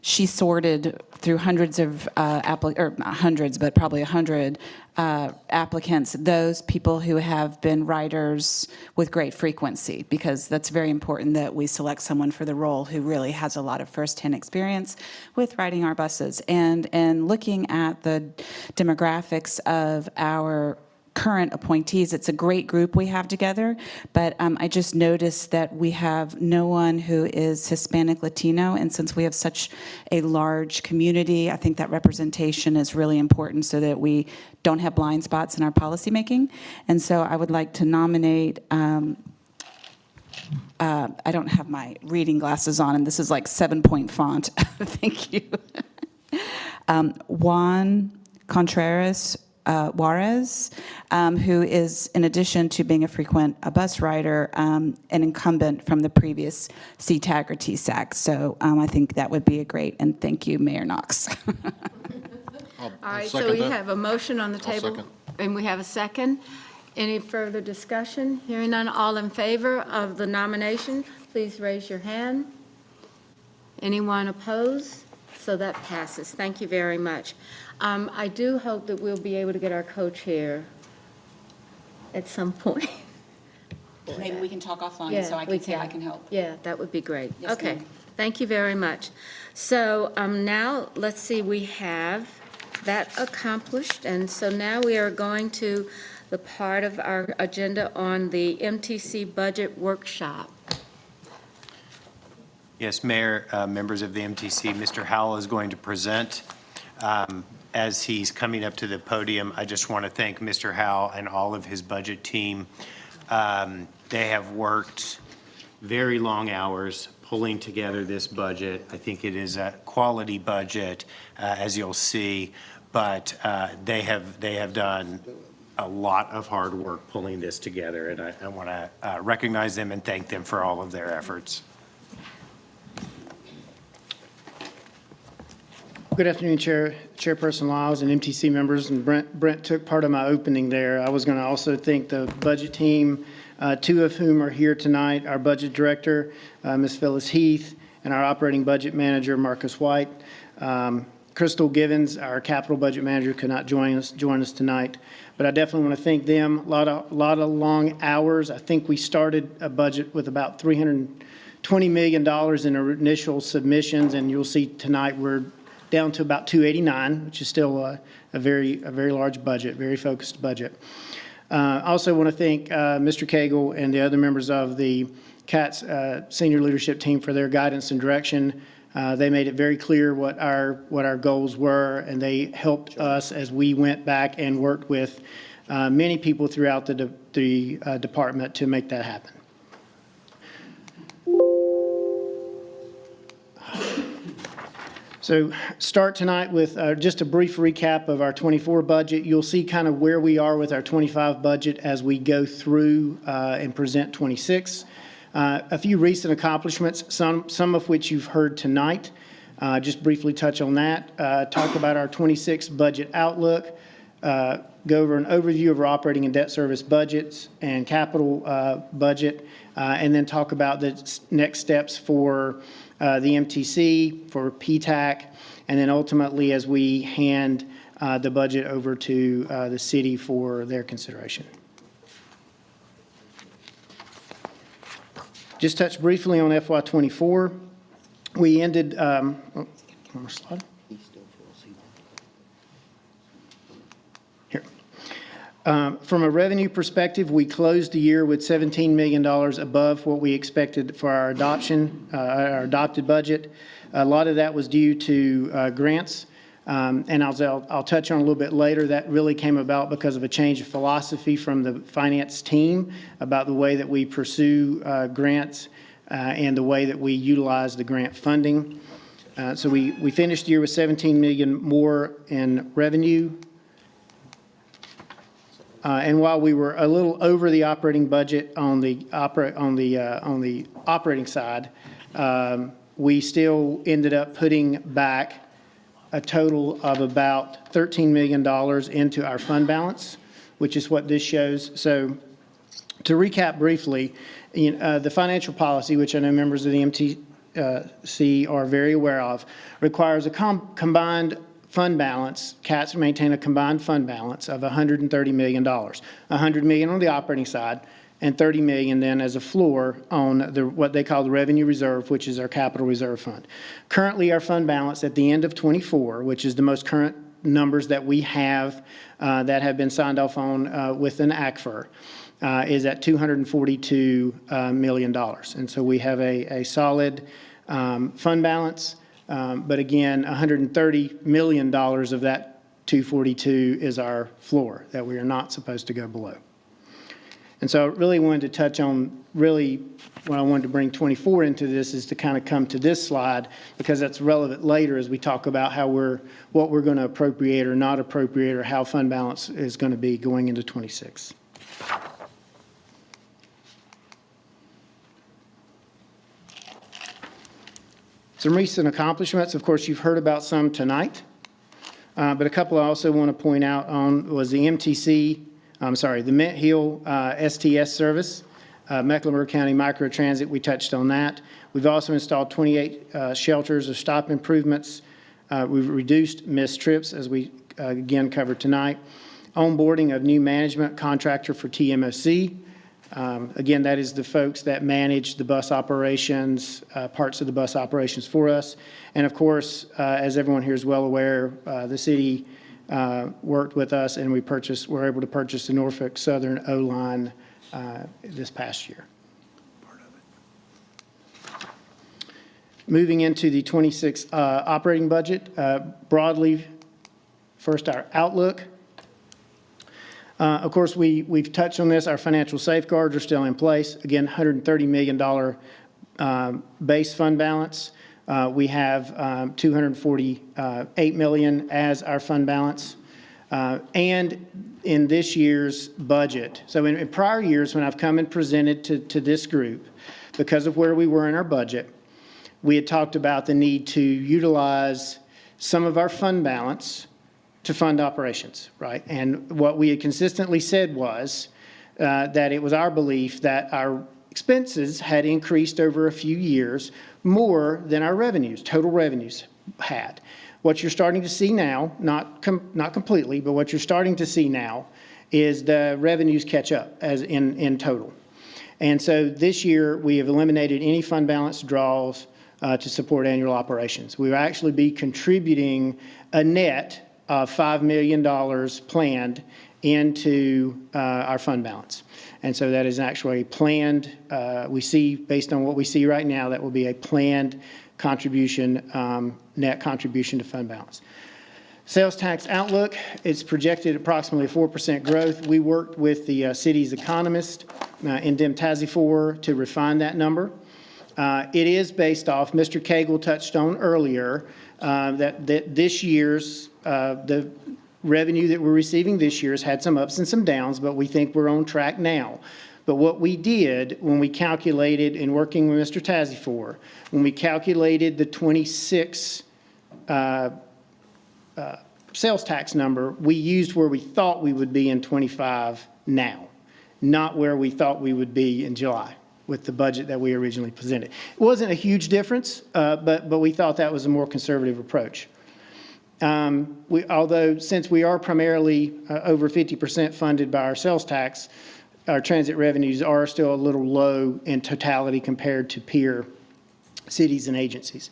She sorted through hundreds of not hundreds, but probably 100 applicants, those people who have been riders with great frequency, because that's very important that we select someone for the role who really has a lot of firsthand experience with riding our buses. And looking at the demographics of our current appointees, it's a great group we have together, but I just noticed that we have no one who is Hispanic Latino, and since we have such a large community, I think that representation is really important so that we don't have blind spots in our policymaking. And so I would like to nominate, I don't have my reading glasses on, and this is like 7-point font. Thank you. Juan Contreras Juarez, who is, in addition to being a frequent bus rider, an incumbent from the previous CTAC or TSAC. So I think that would be a great, and thank you, Mayor Knox. All right, so we have a motion on the table, and we have a second. Any further discussion? Hearing none, all in favor of the nomination, please raise your hand. Anyone opposed? So that passes. Thank you very much. I do hope that we'll be able to get our co-chair at some point. Maybe we can talk offline Yeah, so I we can say I can help. Yeah, that would be great. Yes, Okay, ma'am. thank you very much. So now, let's see, we have that accomplished, and so now we are going to the part of our agenda on the MTC budget workshop. Yes, Mayor, members of the MTC, Mr. Howell is going to present. As he's coming up to the podium, I just want to thank Mr. Howell and all of his budget team. They have worked very long hours pulling together this budget. I think it is a quality budget, as you'll see, but they have done a lot of hard work pulling this together, and I want to recognize them and thank them for all of their efforts. Good afternoon, Chairperson Lyles and MTC members, and Brent took part of my opening there. I was going to also thank the budget team, two of whom are here tonight, our budget director, Ms. Phyllis Heath, and our operating budget manager, Marcus White. Crystal Givens, our capital budget manager, could not join us tonight, but I definitely want to thank them. A lot of long hours. I think we started a budget with about $320 million in initial submissions, and you'll see tonight we're down to about 289, which is still a very large budget, very focused budget. I also want to thank Mr. Cagle and the other members of the CATS senior leadership team for their guidance and direction. They made it very clear what our goals were, and they helped us as we went back and worked with many people throughout the department to make that happen. So start tonight with just a brief recap of our 24 budget. You'll see kind of where we are with our 25 budget as we go through and present 26. A few recent accomplishments, some of which you've heard tonight. Just briefly touch on that. Talk about our 26 budget outlook. Go over an overview of our operating and debt service budgets and capital budget, and then talk about the next steps for the MTC, for PTAC, and then ultimately as we hand the budget over to the city for their consideration. Just touch briefly on FY24. We ended, one more slide. Here. From a revenue perspective, we closed the year with $17 million above what we expected for our adopted budget. A lot of that was due to grants. And I'll touch on a little bit later, that really came about because of a change of philosophy from the finance team about the way that we pursue grants and the way that we utilize the grant funding. So we finished the year with 17 million more in revenue. And while we were a little over the operating budget on the operating side, we still ended up putting back a total of about $13 million into our fund balance, which is what this shows. So to recap briefly, the financial policy, which I know members of the MTC are very aware of, requires a combined fund balance, CATS maintain a combined fund balance of $130 million, $100 million on the operating side, and $30 million then as a floor on what they call the revenue reserve, which is our capital reserve fund. Currently, our fund balance at the end of '24, which is the most current numbers that we have that have been signed off on with an ACFR, is at $242 million. And so we have a solid fund balance, but again, $130 million of that 242 is our floor that we are not supposed to go below. And so I really wanted to touch on, really, when I wanted to bring 24 into this is to kind of come to this slide, because that's relevant later as we talk about what we're going to appropriate or not appropriate, or how fund balance is going to be going into 26. Some recent accomplishments, of course, you've heard about some tonight, but a couple I also want to point out on was the the Mint Hill STS service, Mecklenburg County Microtransit. We touched on that. We've also installed 28 shelters of stop improvements. We've reduced missed trips, as we again covered tonight. Onboarding of new management contractor for TMOC. Again, that is the folks that manage the bus operations, parts of the bus operations for us. And of course, as everyone here is well aware, the city worked with us, and were able to purchase the Norfolk Southern O-line this past year. Moving into the 26 operating budget, broadly, first our outlook. Of course, we've touched on this. Our financial safeguards are still in place. Again, $130 million base fund balance. We have $248 million as our fund balance. And in this year's budget, so in prior years when I've come and presented to this group, because of where we were in our budget, we had talked about the need to utilize some of our fund balance to fund operations, right? And what we had consistently said was that it was our belief that our expenses had increased over a few years more than our revenues, total revenues had. What you're starting to see now, not completely, but what you're starting to see now is the revenues catch up as in total. And so this year we have eliminated any fund balance draws to support annual operations. We will actually be contributing a net of $5 million planned into our fund balance. And so that is actually planned. We see, based on what we see right now, that will be a planned contribution, net contribution to fund balance. Sales tax outlook, it's projected approximately 4% growth. We worked with the city's economist in Dem-Tazifor to refine that number. It is based off, Mr. Cagle touched on earlier, that this year's, the revenue that we're receiving this year has had some ups and some downs, but we think we're on track now. But what we did when we calculated, in working with Mr. Tazifor, when we calculated the 26 sales tax number, we used where we thought we would be in 25 now, not where we thought we would be in July with the budget that we originally presented. It wasn't a huge difference, but we thought that was a more conservative approach. Although since we are primarily over 50% funded by our sales tax, our transit revenues are still a little low in totality compared to peer cities and agencies.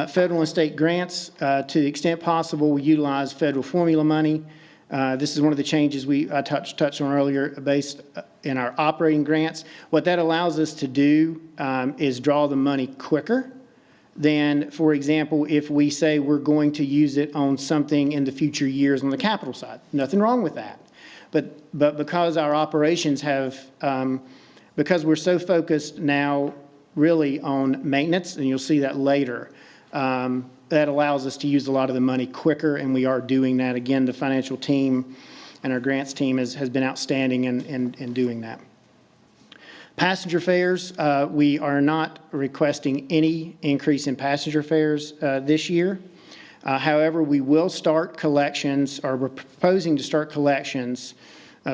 Federal and state grants, to the extent possible, we utilize federal formula money. This is one of the changes I touched on earlier based in our operating grants. What that allows us to do is draw the money quicker than, for example, if we say we're going to use it on something in the future years on the capital side. Nothing wrong with that. But because our operations have, because we're so focused now really on maintenance, and you'll see that later, that allows us to use a lot of the money quicker, and we are doing that. Again, the financial team and our grants team has been outstanding in doing that. Passenger fares, we are not requesting any increase in passenger fares this year. However, we will start collections, or we're proposing to start collections,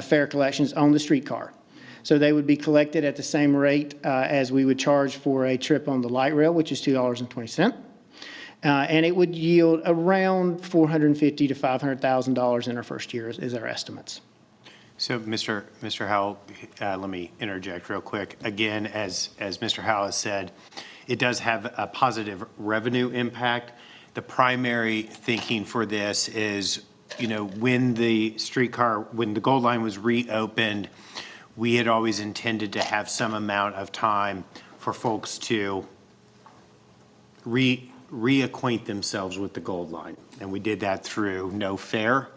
fare collections on the streetcar. So they would be collected at the same rate as we would charge for a trip on the light rail, which is $2.20. And it would yield around $450,000 to $500,000 in our first year is our estimates. So, Mr. Howell, let me interject real quick. Again, as Mr. Howell has said, it does have a positive revenue impact. The primary thinking for this is, when the Gold Line was reopened, we had always intended to have some amount of time for folks to reacquaint themselves with the Gold Line. And we did that through no fare.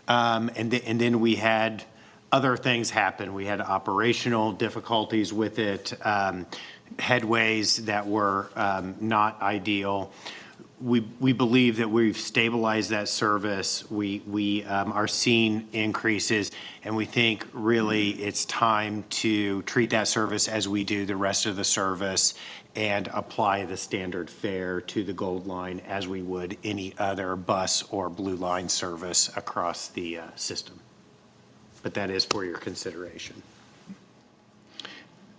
And then we had other things happen. We had operational difficulties with it, headways that were not ideal. We believe that we've stabilized that service. We are seeing increases, and we think really it's time to treat that service as we do the rest of the service and apply the standard fare to the Gold Line as we would any other bus or Blue Line service across the system. But that is for your consideration.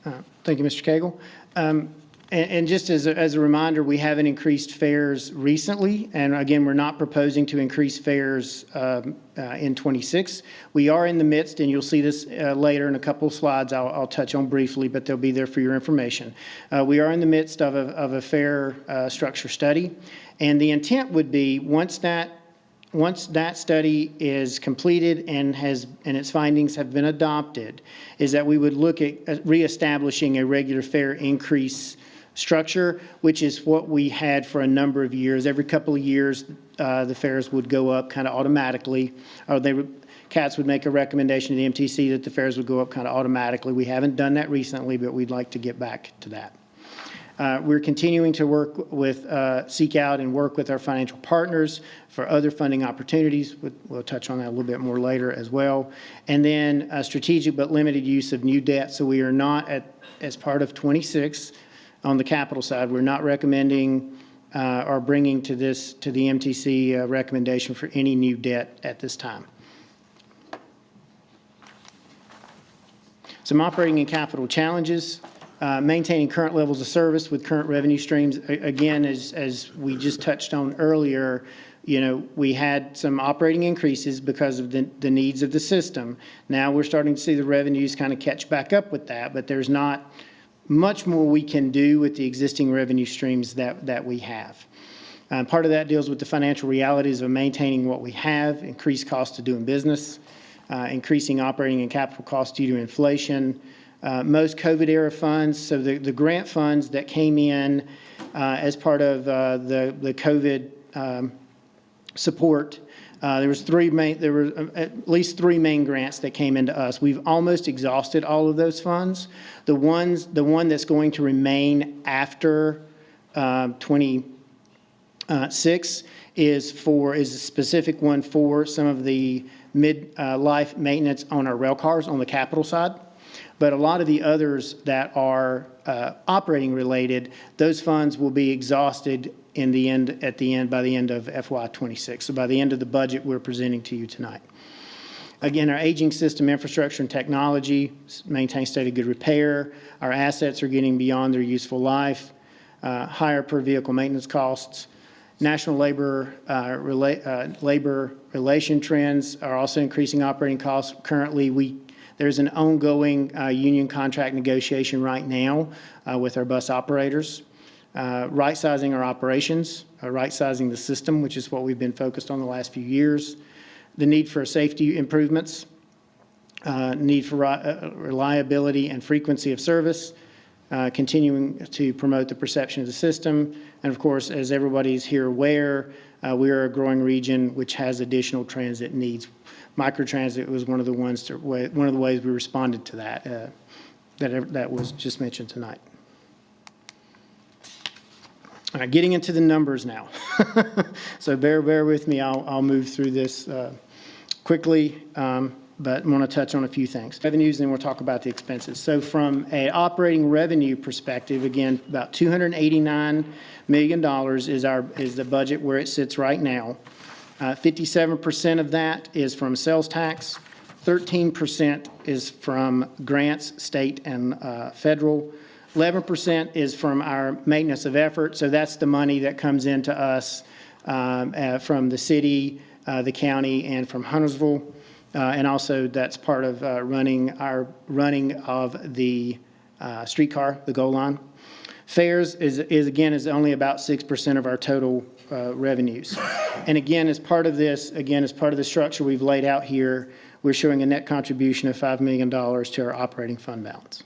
Thank you, Mr. Cagle. And just as a reminder, we haven't increased fares recently. And again, we're not proposing to increase fares in 26. We are in the midst, and you'll see this later in a couple of slides I'll touch on briefly, but they'll be there for your information. We are in the midst of a fare structure study. And the intent would be once that study is completed and its findings have been adopted, is that we would look at reestablishing a regular fare increase structure, which is what we had for a number of years. Every couple of years, the fares would go up kind of automatically, or CATS would make a recommendation to the MTC that the fares would go up kind of automatically. We haven't done that recently, but we'd like to get back to that. We're continuing to work with, seek out and work with our financial partners for other funding opportunities. We'll touch on that a little bit more later as well. And then strategic but limited use of new debt. So we are not, as part of 26 on the capital side, we're not recommending or bringing to the MTC recommendation for any new debt at this time. Some operating and capital challenges. Maintaining current levels of service with current revenue streams. Again, as we just touched on earlier, we had some operating increases because of the needs of the system. Now we're starting to see the revenues kind of catch back up with that, but there's not much more we can do with the existing revenue streams that we have. Part of that deals with the financial realities of maintaining what we have, increased cost of doing business, increasing operating and capital costs due to inflation. Most COVID-era funds, so the grant funds that came in as part of the COVID support, there were at least three main grants that came into us. We've almost exhausted all of those funds. The one that's going to remain after 26 is a specific one for some of the mid-life maintenance on our rail cars on the capital side. But a lot of the others that are operating related, those funds will be exhausted by the end of FY26. So by the end of the budget we're presenting to you tonight. Again, our aging system infrastructure and technology maintain state of good repair. Our assets are getting beyond their useful life. Higher per vehicle maintenance costs. National labor relation trends are also increasing operating costs. Currently, there's an ongoing union contract negotiation right now with our bus operators. Right-sizing our operations, right-sizing the system, which is what we've been focused on the last few years. The need for safety improvements, need for reliability and frequency of service, continuing to promote the perception of the system. And of course, as everybody's here aware, we are a growing region which has additional transit needs. Microtransit was one of the ways we responded to that, that was just mentioned tonight. All right, getting into the numbers now. So bear with me. I'll move through this quickly, but I want to touch on a few things. Revenues, and then we'll talk about the expenses. So from an operating revenue perspective, again, about $289 million is the budget where it sits right now. 57% of that is from sales tax. 13% is from grants, state and federal. 11% is from our maintenance of effort. So that's the money that comes into us from the city, the county, and from Huntersville. And also that's part of running of the streetcar, the GO line. Fares is only about 6% of our total revenues. And again, as part of the structure we've laid out here, we're showing a net contribution of $5 million to our operating fund balance.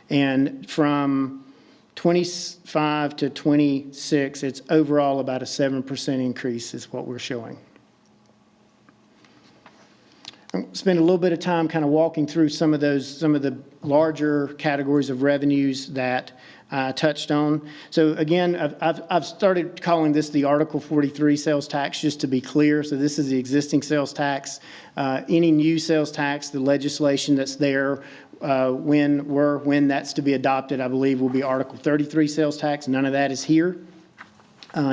And from 25 to 26, it's overall about a 7% increase is what we're showing. I'll spend a little bit of time kind of walking through some of the larger categories of revenues that I touched on. So again, I've started calling this the Article 43 sales tax, just to be clear. So this is the existing sales tax. Any new sales tax, the legislation that's there, when that's to be adopted, I believe will be Article 33 sales tax. None of that is here.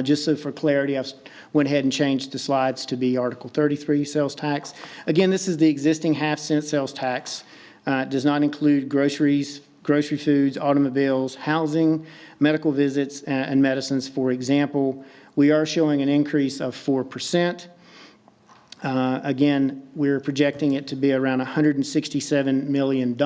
Just so for clarity, I've went ahead and changed the slides to be Article 33 sales tax. Again, this is the existing half-cent sales tax. It does not include groceries, grocery foods, automobiles, housing, medical visits, and medicines, for example. We are showing an increase of 4%. Again, we're projecting it to be around $167 million,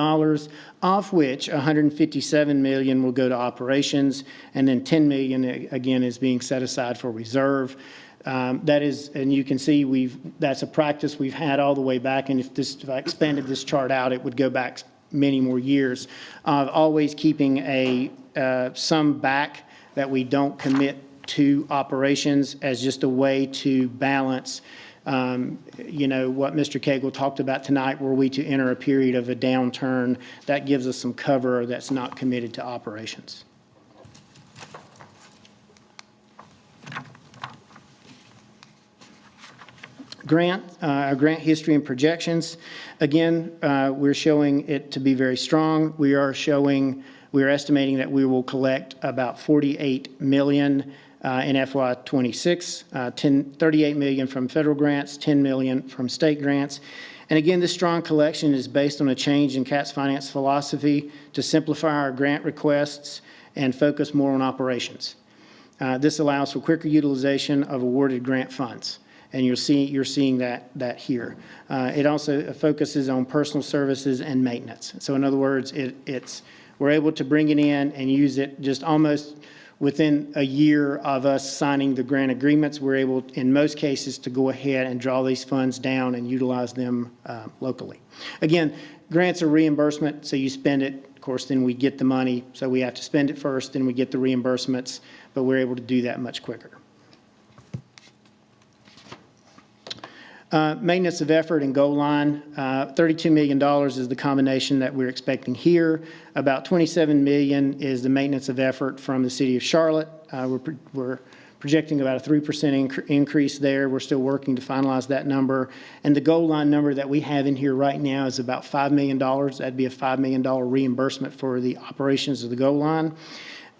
of which $157 million will go to operations, and then $10 million, again, is being set aside for reserve. That is, and you can see that's a practice we've had all the way back, and if I expanded this chart out, it would go back many more years, always keeping a sum back that we don't commit to operations as just a way to balance what Mr. Cagle talked about tonight, were we to enter a period of a downturn, that gives us some cover that's not committed to operations. Our grant history and projections. Again, we're showing it to be very strong. We are estimating that we will collect about $48 million in FY26, $38 million from federal grants, $10 million from state grants. And again, this strong collection is based on a change in CAT's finance philosophy to simplify our grant requests and focus more on operations. This allows for quicker utilization of awarded grant funds. And you're seeing that here. It also focuses on personal services and maintenance. So in other words, we're able to bring it in and use it just almost within a year of us signing the grant agreements. We're able, in most cases, to go ahead and draw these funds down and utilize them locally. Again, grants are reimbursement, so you spend it. Of course, then we get the money, so we have to spend it first, then we get the reimbursements, but we're able to do that much quicker. Maintenance of effort and GO line, $32 million is the combination that we're expecting here. About $27 million is the maintenance of effort from the city of Charlotte. We're projecting about a 3% increase there. We're still working to finalize that number. And the GO line number that we have in here right now is about $5 million. That'd be a $5 million reimbursement for the operations of the GO line.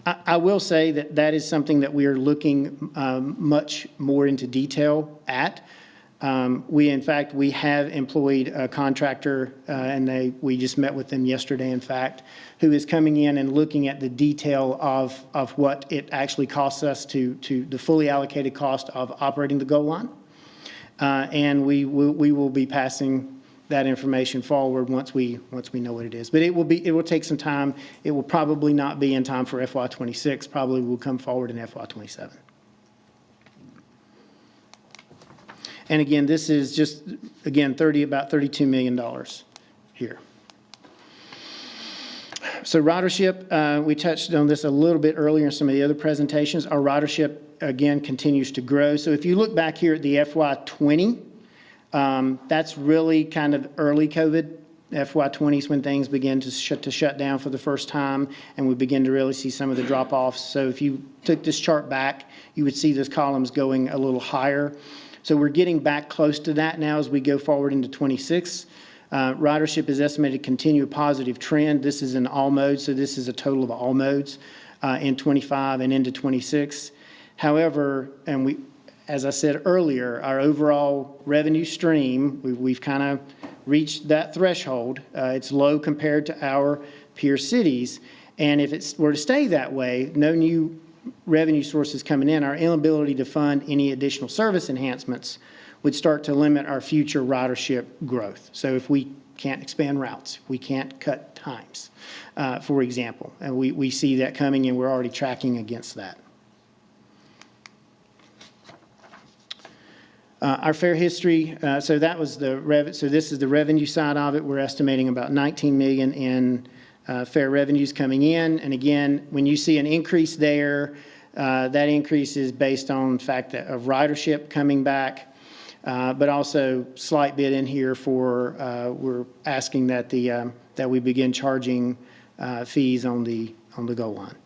I will say that is something that we are looking much more into detail at. We have employed a contractor, and we just met with them yesterday, in fact, who is coming in and looking at the detail of what it actually costs us to the fully allocated cost of operating the GO line. And we will be passing that information forward once we know what it is. But it will take some time. It will probably not be in time for FY26. Probably will come forward in FY27. And again, this is just, about $32 million here. So ridership, we touched on this a little bit earlier in some of the other presentations. Our ridership, again, continues to grow. So if you look back here at the FY20, that's really kind of early COVID. FY20 is when things begin to shut down for the first time, and we begin to really see some of the drop-offs. So if you took this chart back, you would see those columns going a little higher. So we're getting back close to that now as we go forward into 26. Ridership is estimated to continue a positive trend. This is in all modes, so this is a total of all modes in 25 and into 26. However, as I said earlier, our overall revenue stream, we've kind of reached that threshold. It's low compared to our peer cities. And if it were to stay that way, no new revenue sources coming in, our inability to fund any additional service enhancements would start to limit our future ridership growth. So if we can't expand routes, we can't cut times, for example. And we see that coming, and we're already tracking against that. Our fare history, so that was so this is the revenue side of it. We're estimating about $19 million in fare revenues coming in. And again, when you see an increase there, that increase is based on the fact that of ridership coming back, but also slight bit in here for we're asking that that we begin charging fees on the goal line.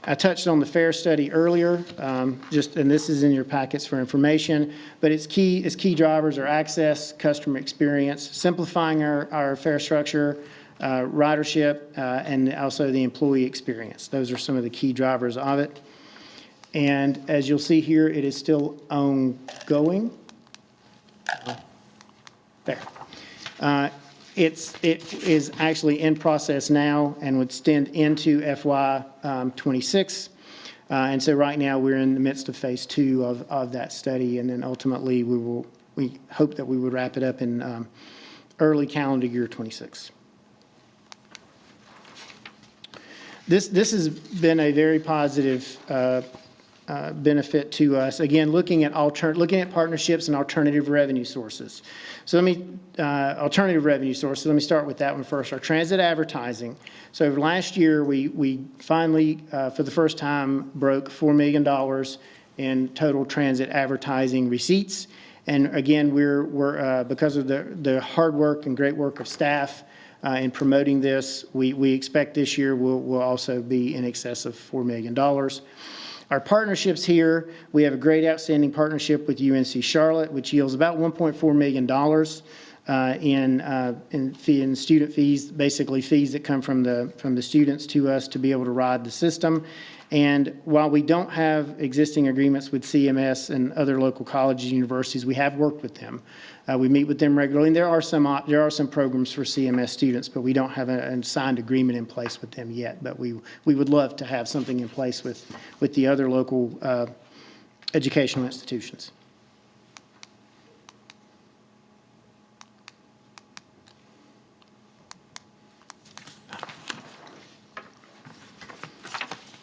I touched on the fare study earlier, and this is in your packets for information, but its key drivers are access, customer experience, simplifying our fare structure, ridership, and also the employee experience. Those are some of the key drivers of it. And as you'll see here, it is still ongoing. There. It is actually in process now and would extend into FY26. And so right now we're in the midst of phase 2 of that study. And then ultimately we hope that we would wrap it up in early calendar year 26. This has been a very positive benefit to us. Again, looking at partnerships and alternative revenue sources. So alternative revenue sources, let me start with that one first. Our transit advertising. So last year, we finally, for the first time, broke $4 million in total transit advertising receipts. And again, we're because of the hard work and great work of staff in promoting this, we expect this year will also be in excess of $4 million. Our partnerships here, we have a great outstanding partnership with UNC Charlotte, which yields about $1.4 million in student fees, basically fees that come from the students to us to be able to ride the system. And while we don't have existing agreements with CMS and other local colleges and universities, we have worked with them. We meet with them regularly, and there are some programs for CMS students, but we don't have a signed agreement in place with them yet. But we would love to have something in place with the other local educational institutions.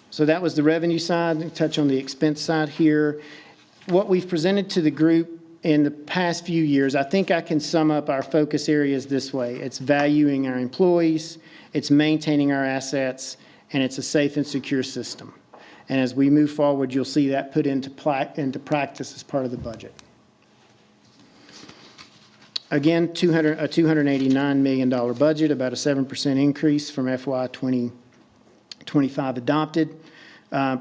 So that was the revenue side. Touch on the expense side here. What we've presented to the group in the past few years, I think I can sum up our focus areas this way. It's valuing our employees, it's maintaining our assets, and it's a safe and secure system. And as we move forward, you'll see that put into practice as part of the budget. Again, a $289 million budget, about a 7% increase from FY 2025 adopted.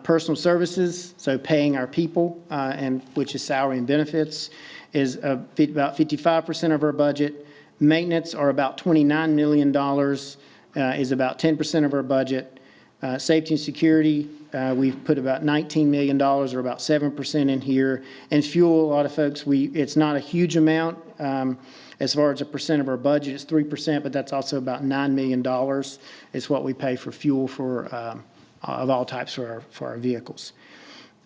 Personal services, so paying our people, and which is salary and benefits, is about 55% of our budget. Maintenance, or about $29 million, is about 10% of our budget. Safety and security, we've put about $19 million, or about 7% in here. And fuel, a lot of folks, it's not a huge amount. As far as a percent of our budget, it's 3%, but that's also about $9 million is what we pay for fuel for of all types for our vehicles.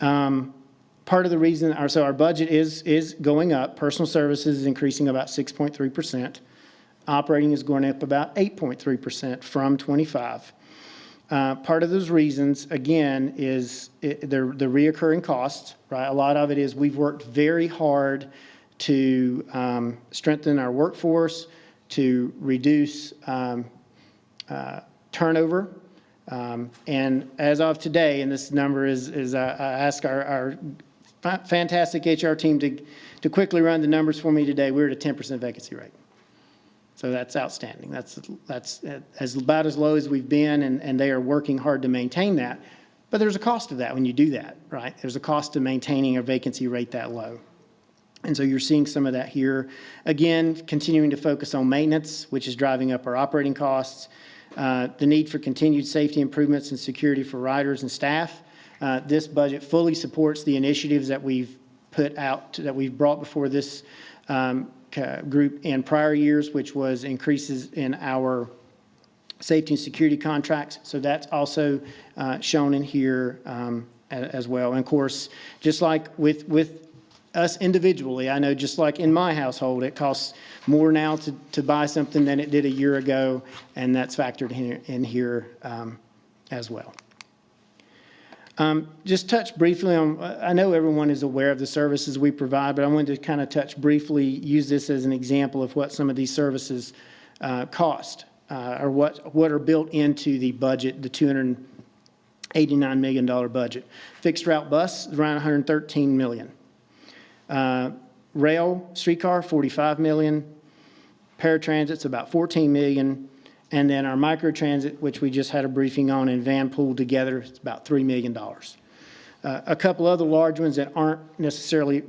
Part of the reason, our budget is going up. Personal services is increasing about 6.3%. Operating is going up about 8.3% from 25. Part of those reasons, again, is the reoccurring costs, right? A lot of it is we've worked very hard to strengthen our workforce, to reduce turnover. And as of today, and this number is I ask our fantastic HR team to quickly run the numbers for me today, we're at a 10% vacancy rate. So that's outstanding. That's about as low as we've been, and they are working hard to maintain that. But there's a cost to that when you do that, right? There's a cost to maintaining a vacancy rate that low. And so you're seeing some of that here. Again, continuing to focus on maintenance, which is driving up our operating costs. The need for continued safety improvements and security for riders and staff. This budget fully supports the initiatives that we've put out, that we've brought before this group in prior years, which was increases in our safety and security contracts. So that's also shown in here as well. And of course, just like with us individually, I know just like in my household, it costs more now to buy something than it did a year ago, and that's factored in here as well. Just touch briefly on, I know everyone is aware of the services we provide, but I wanted to kind of touch briefly, use this as an example of what some of these services cost, or what are built into the budget, the $289 million budget. Fixed route bus is around $113 million. Rail, streetcar, $45 million. Paratransit's about $14 million. And then our microtransit, which we just had a briefing on, and van pool together, it's about $3 million. A couple other large ones that aren't necessarily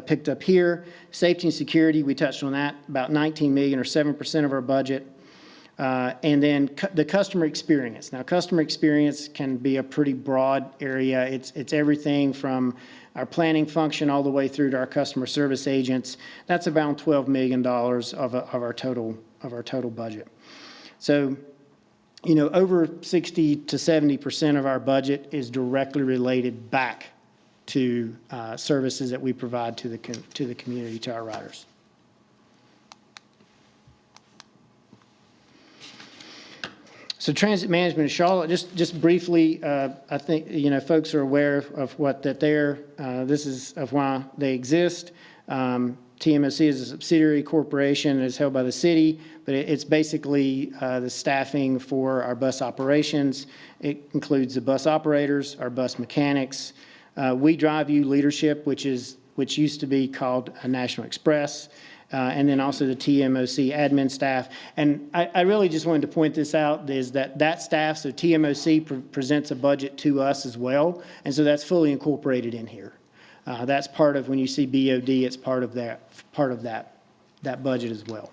picked up here. Safety and security, we touched on that, about $19 million or 7% of our budget. And then the customer experience. Now, customer experience can be a pretty broad area. It's everything from our planning function all the way through to our customer service agents. That's about $12 million of our total budget. So, you know, over 60 to 70% of our budget is directly related back to services that we provide to the community, to our riders. So transit management in Charlotte, just briefly, I think, you know, folks are aware of this is of why they exist. TMOC is a subsidiary corporation and is held by the city, but it's basically the staffing for our bus operations. It includes the bus operators, our bus mechanics. We Drive You leadership, which used to be called National Express, and then also the TMOC admin staff. And I really just wanted to point this out, is that staff, so TMOC presents a budget to us as well, and so that's fully incorporated in here. That's part of, when you see BOD, it's part of that budget as well.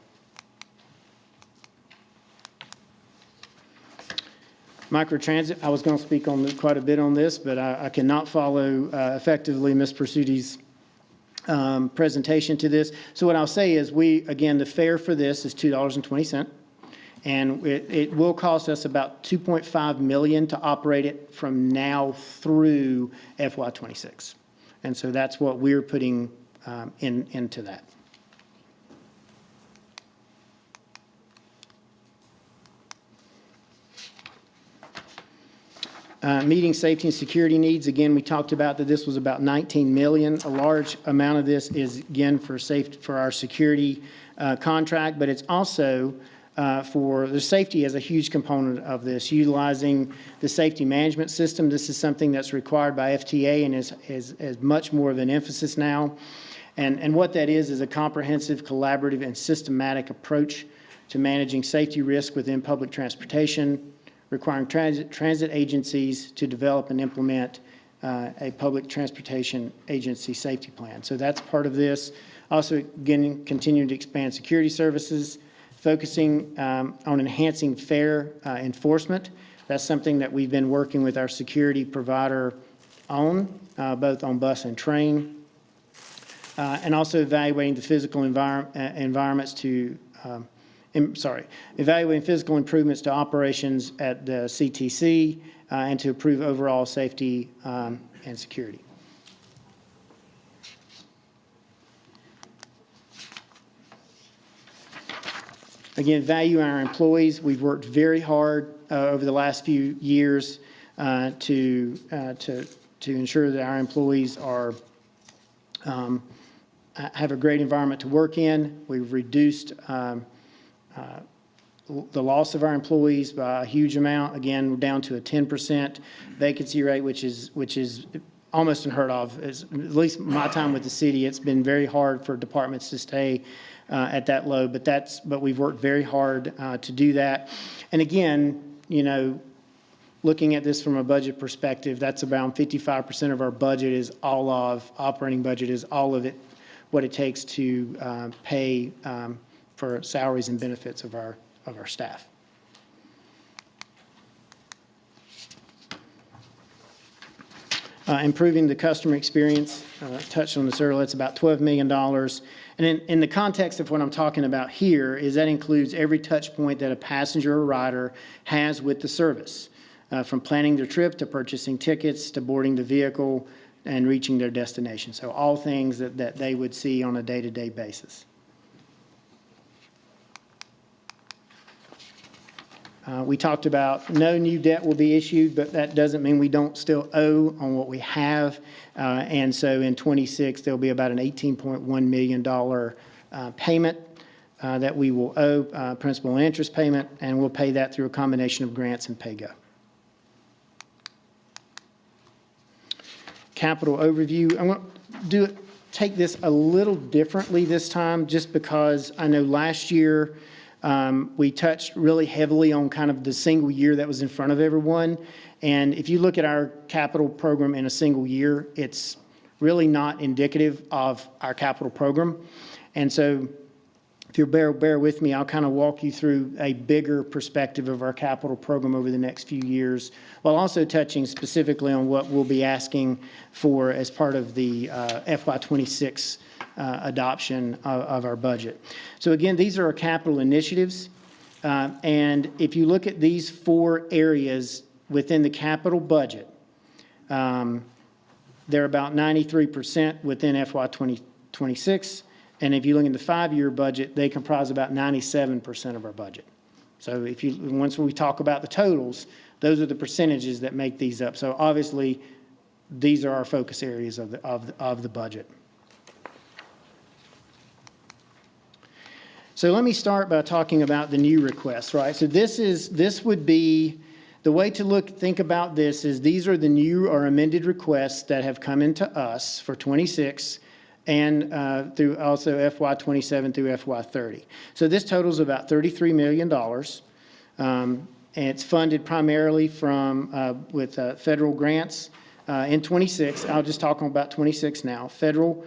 Microtransit, I was going to speak on quite a bit on this, but I cannot follow effectively Ms. Persuti's presentation to this. So what I'll say is again, the fare for this is $2.20, and it will cost us about $2.5 million to operate it from now through FY26. And so that's what we're putting into that. Meeting safety and security needs. Again, we talked about that this was about $19 million. A large amount of this is, again, for our security contract, but it's also for the safety as a huge component of this, utilizing the safety management system. This is something that's required by FTA and is much more of an emphasis now. And what that is a comprehensive, collaborative, and systematic approach to managing safety risk within public transportation, requiring transit agencies to develop and implement a public transportation agency safety plan. So that's part of this. Also, again, continuing to expand security services, focusing on enhancing fare enforcement. That's something that we've been working with our security provider on, both on bus and train. And also evaluating the physical environments to, evaluating physical improvements to operations at the CTC and to improve overall safety and security. Again, value our employees. We've worked very hard over the last few years to ensure that our employees are have a great environment to work in. We've reduced the loss of our employees by a huge amount. Again, we're down to a 10% vacancy rate, which is almost unheard of. At least my time with the city, it's been very hard for departments to stay at that low, but we've worked very hard to do that. And again, you know, looking at this from a budget perspective, that's around 55% of our budget is all of, operating budget is all of it, what it takes to pay for salaries and benefits of our staff. Improving the customer experience, touched on this earlier, it's about $12 million. And in the context of what I'm talking about here is that includes every touch point that a passenger or rider has with the service, from planning their trip to purchasing tickets to boarding the vehicle and reaching their destination. So all things that they would see on a day-to-day basis. We talked about no new debt will be issued, but that doesn't mean we don't still owe on what we have. And so in 26, there'll be about an $18.1 million payment that we will owe, principal and interest payment, and we'll pay that through a combination of grants and pay-go. Capital overview. I'm going to take this a little differently this time, just because I know last year we touched really heavily on kind of the single year that was in front of everyone. And if you look at our capital program in a single year, it's really not indicative of our capital program. And so if you'll bear with me, I'll kind of walk you through a bigger perspective of our capital program over the next few years, while also touching specifically on what we'll be asking for as part of the FY26 adoption of our budget. So again, these are our capital initiatives. And if you look at these 4 areas within the capital budget, they're about 93% within FY26. And if you look in the 5-year budget, they comprise about 97% of our budget. So once we talk about the totals, those are the percentages that make these up. So obviously, these are our focus areas of the budget. So let me start by talking about the new requests, right? So this would be, the way to think about this is these are the new or amended requests that have come into us for 26 and through also FY27 through FY30. So this totals about $33 million. And it's funded primarily from with federal grants in 26. I'll just talk about 26 now. Federal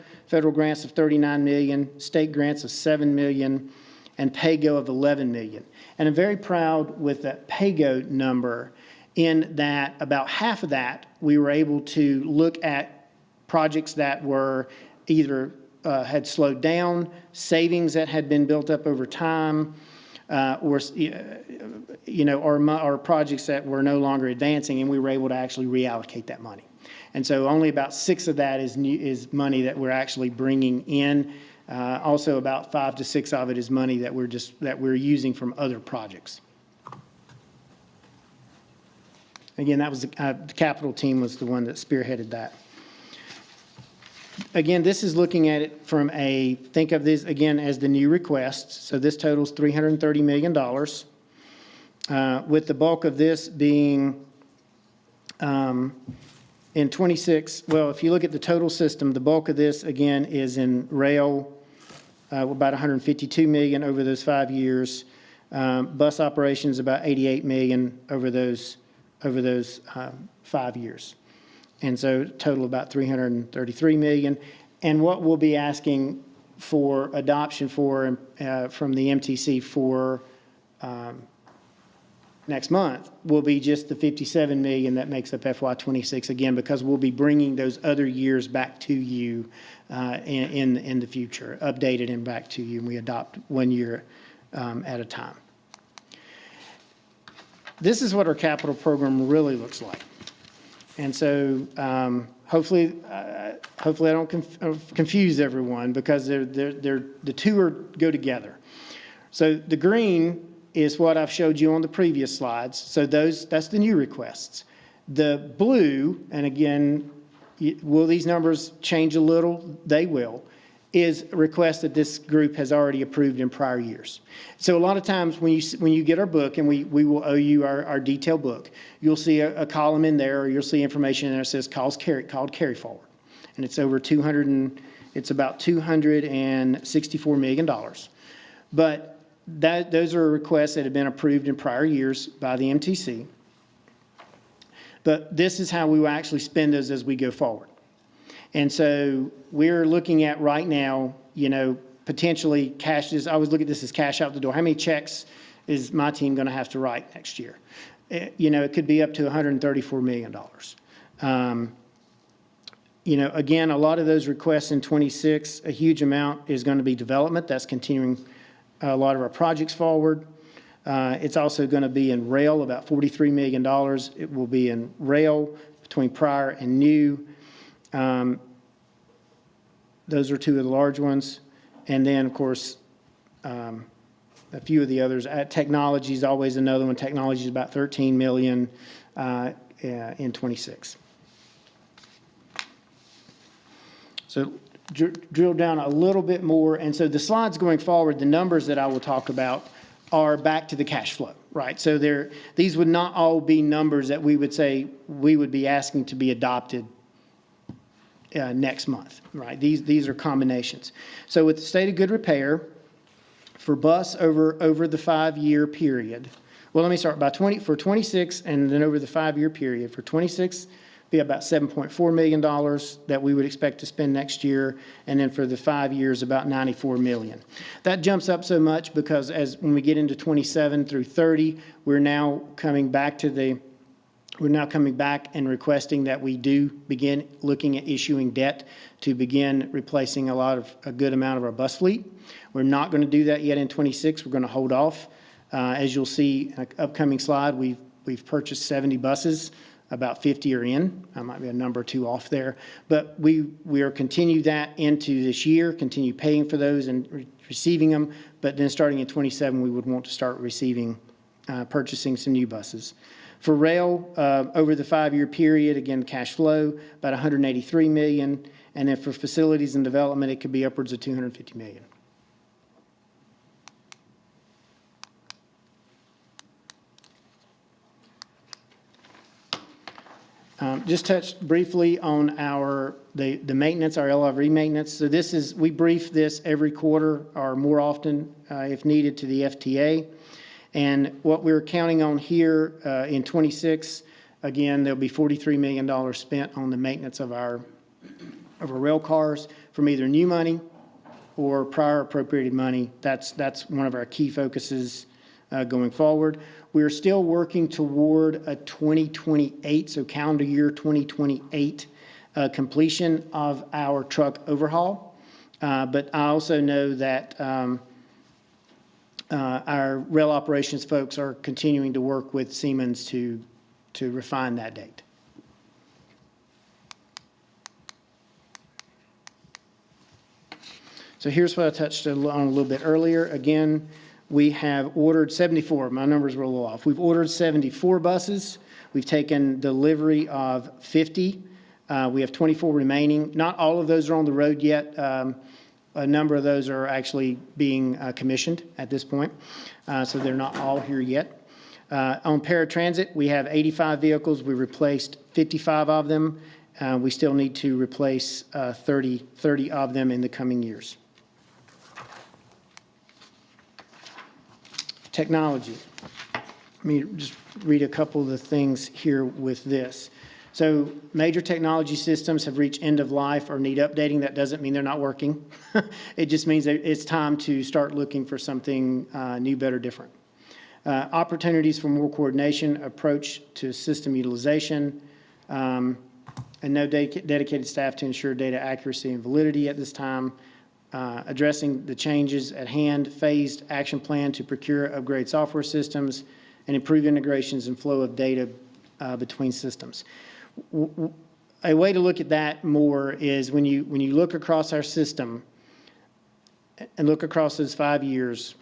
grants of $39 million, state grants of $7 million, and pay-go of $11 million. And I'm very proud with that pay-go number in that about half of that we were able to look at projects that were either had slowed down, savings that had been built up over time, or projects that were no longer advancing, and we were able to actually reallocate that money. And so only about 6 of that is money that we're actually bringing in. Also, about 5 to 6 of it is money that we're using from other projects. Again, that was the capital team was the one that spearheaded that. Again, this is looking at it from think of this again as the new requests. So this totals $330 million, with the bulk of this being in 26. Well, if you look at the total system, the bulk of this again is in rail, about $152 million over those 5 years. Bus operations about $88 million over those 5 years. And so total about $333 million. And what we'll be asking for adoption from the MTC for next month will be just the $57 million that makes up FY26, again, because we'll be bringing those other years back to you in the future, updated and back to you, and we adopt 1 year at a time. This is what our capital program really looks like. And so hopefully I don't confuse everyone, because the two go together. So the green is what I've showed you on the previous slides. So that's the new requests. The blue, and again, will these numbers change a little? They will. is requests that this group has already approved in prior years. So a lot of times when you get our book, and we will owe you our detailed book, you'll see a column in there, or you'll see information in there that says called carry forward. And it's over it's about $264 million. But those are requests that have been approved in prior years by the MTC. But this is how we will actually spend those as we go forward. And so we're looking at right now, potentially cash this. I always look at this as cash out the door. How many checks is my team going to have to write next year? It could be up to $134 million. Again, a lot of those requests in 26, a huge amount is going to be development. That's continuing a lot of our projects forward. It's also going to be in rail, about $43 million. It will be in rail between prior and new. Those are two of the large ones. And then, of course, a few of the others. Technology is always another one. Technology is about $13 million in 26. So drill down a little bit more. And so the slides going forward, the numbers that I will talk about are back to the cash flow, right? So these would not all be numbers that we would say we would be asking to be adopted next month, right? These are combinations. So with the state of good repair, for bus over the 5-year period, well, let me start for 26 and then over the 5-year period. For 26, be about $7.4 million that we would expect to spend next year. And then for the 5 years, about $94 million. That jumps up so much because when we get into 27 through 30, we're now coming back and requesting that we do begin looking at issuing debt to begin replacing a good amount of our bus fleet. We're not going to do that yet in 26. We're going to hold off. As you'll see in an upcoming slide, we've purchased 70 buses. About 50 are in. I might be a number or two off there. But we are continue that into this year, continue paying for those and receiving them. But then starting in 27, we would want to start purchasing some new buses. For rail, over the 5-year period, again, cash flow, about $183 million. And then for facilities and development, it could be upwards of $250 million. Just touch briefly on the maintenance, our LRV maintenance. So we brief this every quarter or more often, if needed, to the FTA. And what we're counting on here in 26, again, there'll be $43 million spent on the maintenance of our rail cars from either new money or prior appropriated money. That's one of our key focuses going forward. We're still working toward a 2028, so calendar year 2028 completion of our truck overhaul. But I also know that our rail operations folks are continuing to work with Siemens to refine that date. So here's what I touched on a little bit earlier. Again, we have ordered 74. My numbers were a little off. We've ordered 74 buses. We've taken delivery of 50. We have 24 remaining. Not all of those are on the road yet. A number of those are actually being commissioned at this point, so they're not all here yet. On paratransit, we have 85 vehicles. We replaced 55 of them. We still need to replace 30 of them in the coming years. Technology. Let me just read a couple of the things here with this. So major technology systems have reached end of life or need updating. That doesn't mean they're not working. It just means that it's time to start looking for something new, better, different. Opportunities for more coordination, approach to system utilization, and no dedicated staff to ensure data accuracy and validity at this time. Addressing the changes at hand, phased action plan to procure, upgrade software systems, and improve integrations and flow of data between systems. A way to look at that more is when you look across our system and look across those 5 years,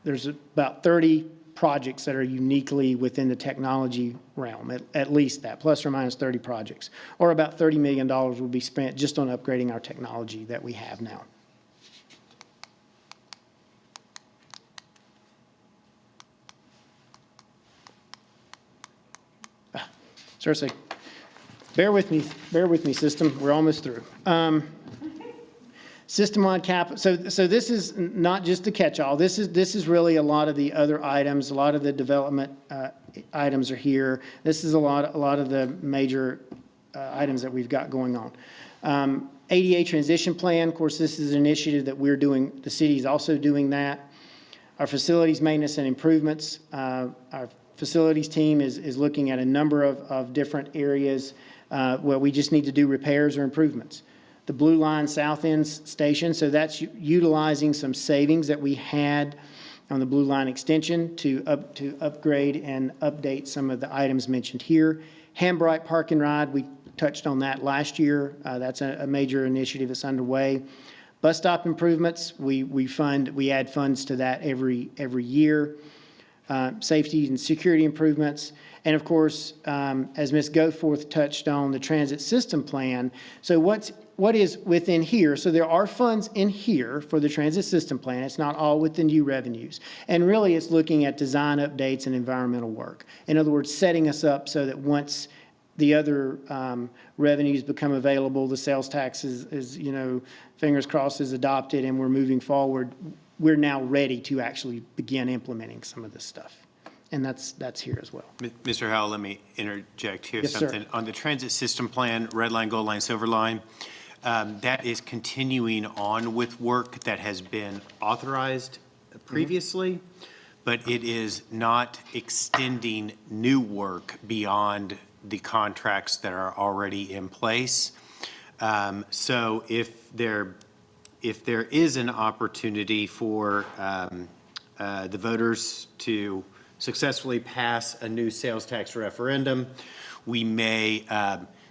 there's about 30 projects that are uniquely within the technology realm, at least that, plus or minus 30 projects, or about $30 million will be spent just on upgrading our technology that we have now. Seriously, bear with me, system, we're almost through. System-wide cap, so this is not just the catch-all, this is really a lot of the other items, a lot of the development items are here. This is a lot of the major items that we've got going on. ADA transition plan, of course, this is an initiative that we're doing, the city is also doing that. Our facilities maintenance and improvements, our facilities team is looking at a number of different areas where we just need to do repairs or improvements. The Blue Line South End station, so that's utilizing some savings that we had on the Blue Line extension to upgrade and update some of the items mentioned here. Hambright Park and Ride, we touched on that last year. That's a major initiative that's underway. Bus stop improvements, we add funds to that every year. Safety and security improvements. And of course, as Ms. Goforth touched on, the transit system plan. So what is within here? So there are funds in here for the transit system plan. It's not all with the new revenues. And really it's looking at design updates and environmental work. In other words, setting us up so that once the other revenues become available, the sales tax is, fingers crossed, is adopted and we're moving forward, we're now ready to actually begin implementing some of this stuff. And that's here as well. Mr. Howell, let me interject here Yes, sir. something. On the transit system plan, red line, gold line, silver line, that is continuing on with work that has been authorized previously, but it is not extending new work beyond the contracts that are already in place. So if there is an opportunity for the voters to successfully pass a new sales tax referendum, we may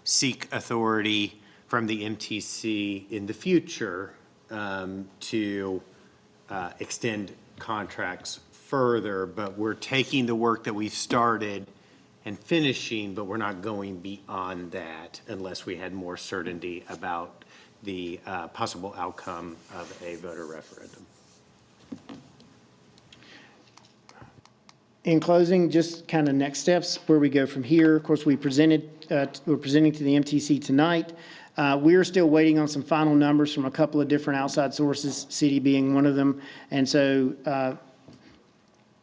seek authority from the MTC in the future to extend contracts further, but we're taking the work that we've started and finishing, but we're not going beyond that unless we had more certainty about the possible outcome of a voter referendum. In closing, just kind of next steps, where we go from here. Of course, we're presenting to the MTC tonight. We're still waiting on some final numbers from a couple of different outside sources, city being one of them. And so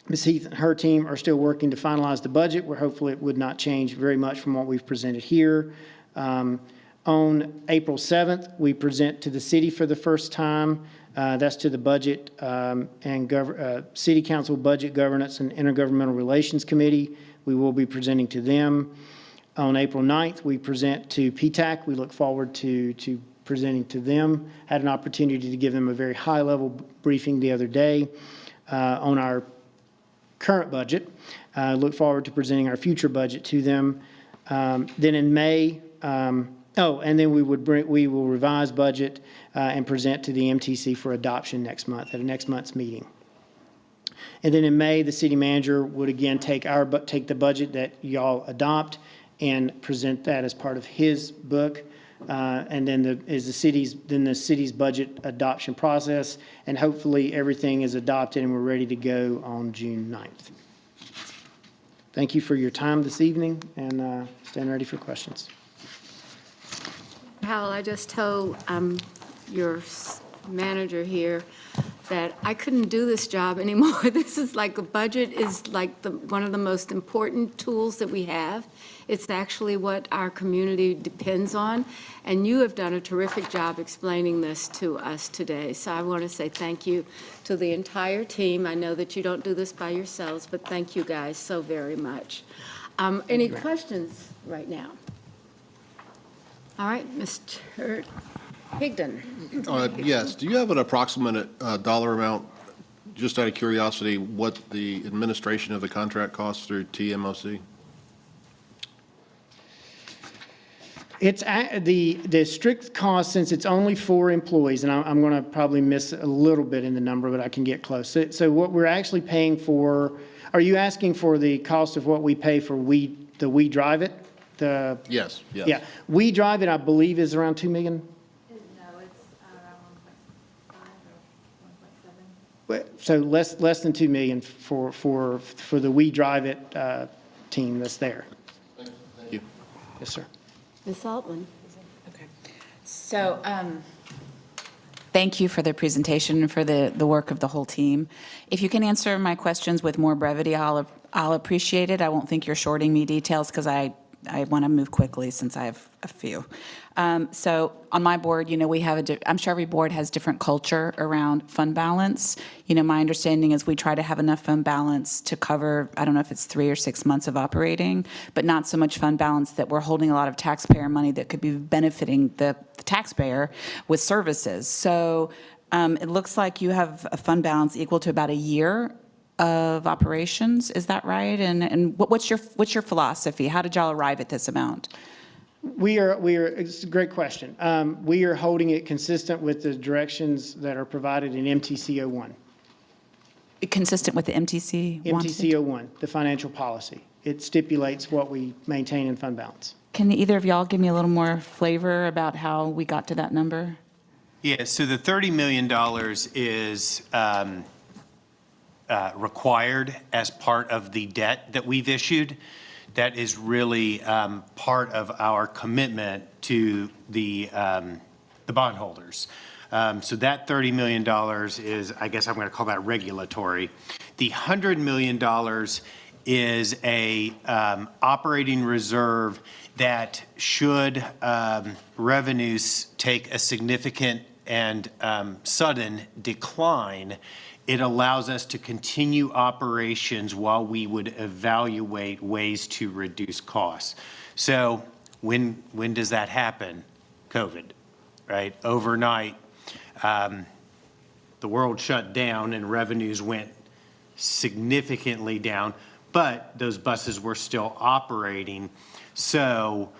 Ms. Heath and her team are still working to finalize the budget, where hopefully it would not change very much from what we've presented here. On April 7th, we present to the city for the first time. That's to the Budget and City Council Budget Governance and Intergovernmental Relations Committee. We will be presenting to them. On April 9th, we present to PTAC. We look forward to presenting to them. Had an opportunity to give them a very high-level briefing the other day on our current budget. Look forward to presenting our future budget to them. Then in May, and then we will revise budget and present to the MTC for adoption next month, at next month's meeting. And then in May, the city manager would again take the budget that y'all adopt and present that as part of his book. And then the city's budget adoption process, and hopefully everything is adopted and we're ready to go on June 9th. Thank you for your time this evening, and stand ready for questions. Howell, I just told your manager here that I couldn't do this job anymore. This is like, a budget is like one of the most important tools that we have. It's actually what our community depends on, and you have done a terrific job explaining this to us today. So I want to say thank you to the entire team. I know that you don't do this by yourselves, but thank you guys so very much. Any questions right now? All right, Mr. Higdon. Yes, do you have an approximate dollar amount, just out of curiosity, what the administration of the contract costs through TMOC? It's the strict cost, since it's only 4 employees, and I'm going to probably miss a little bit in the number, but I can get close. So what we're actually paying for, are you asking for the cost of what we pay for the We Drive It? Yes. Yeah, We Drive It, I believe, is around $2 million. No, it's around 1.5 or 1.7. So less than $2 million for the We Drive It team that's there. Thank you. Yes, sir. Ms. Altman? So, thank you for the presentation and for the work of the whole team. If you can answer my questions with more brevity, I'll appreciate it. I won't think you're shorting me details because I want to move quickly since I have a few. So on my board, we have I'm sure every board has different culture around fund balance. My understanding is we try to have enough fund balance to cover, I don't know if it's 3 or 6 months of operating, but not so much fund balance that we're holding a lot of taxpayer money that could be benefiting the taxpayer with services. So it looks like you have a fund balance equal to about a year of operations. Is that right? And what's your philosophy? How did y'all arrive at this amount? It's a great question. We are holding it consistent with the directions that are provided in MTC 01. Consistent with the MTC? MTC 01, the financial policy. It stipulates what we maintain in fund balance. Can either of y'all give me a little more flavor about how we got to that number? Yeah, so the $30 million is required as part of the debt that we've issued. That is really part of our commitment to the bondholders. So that $30 million is, I guess I'm going to call that regulatory. The $100 million is a operating reserve that should revenues take a significant and sudden decline, it allows us to continue operations while we would evaluate ways to reduce costs. So when does that happen? COVID, right? Overnight, the world shut down and revenues went significantly down, but those buses were still operating. So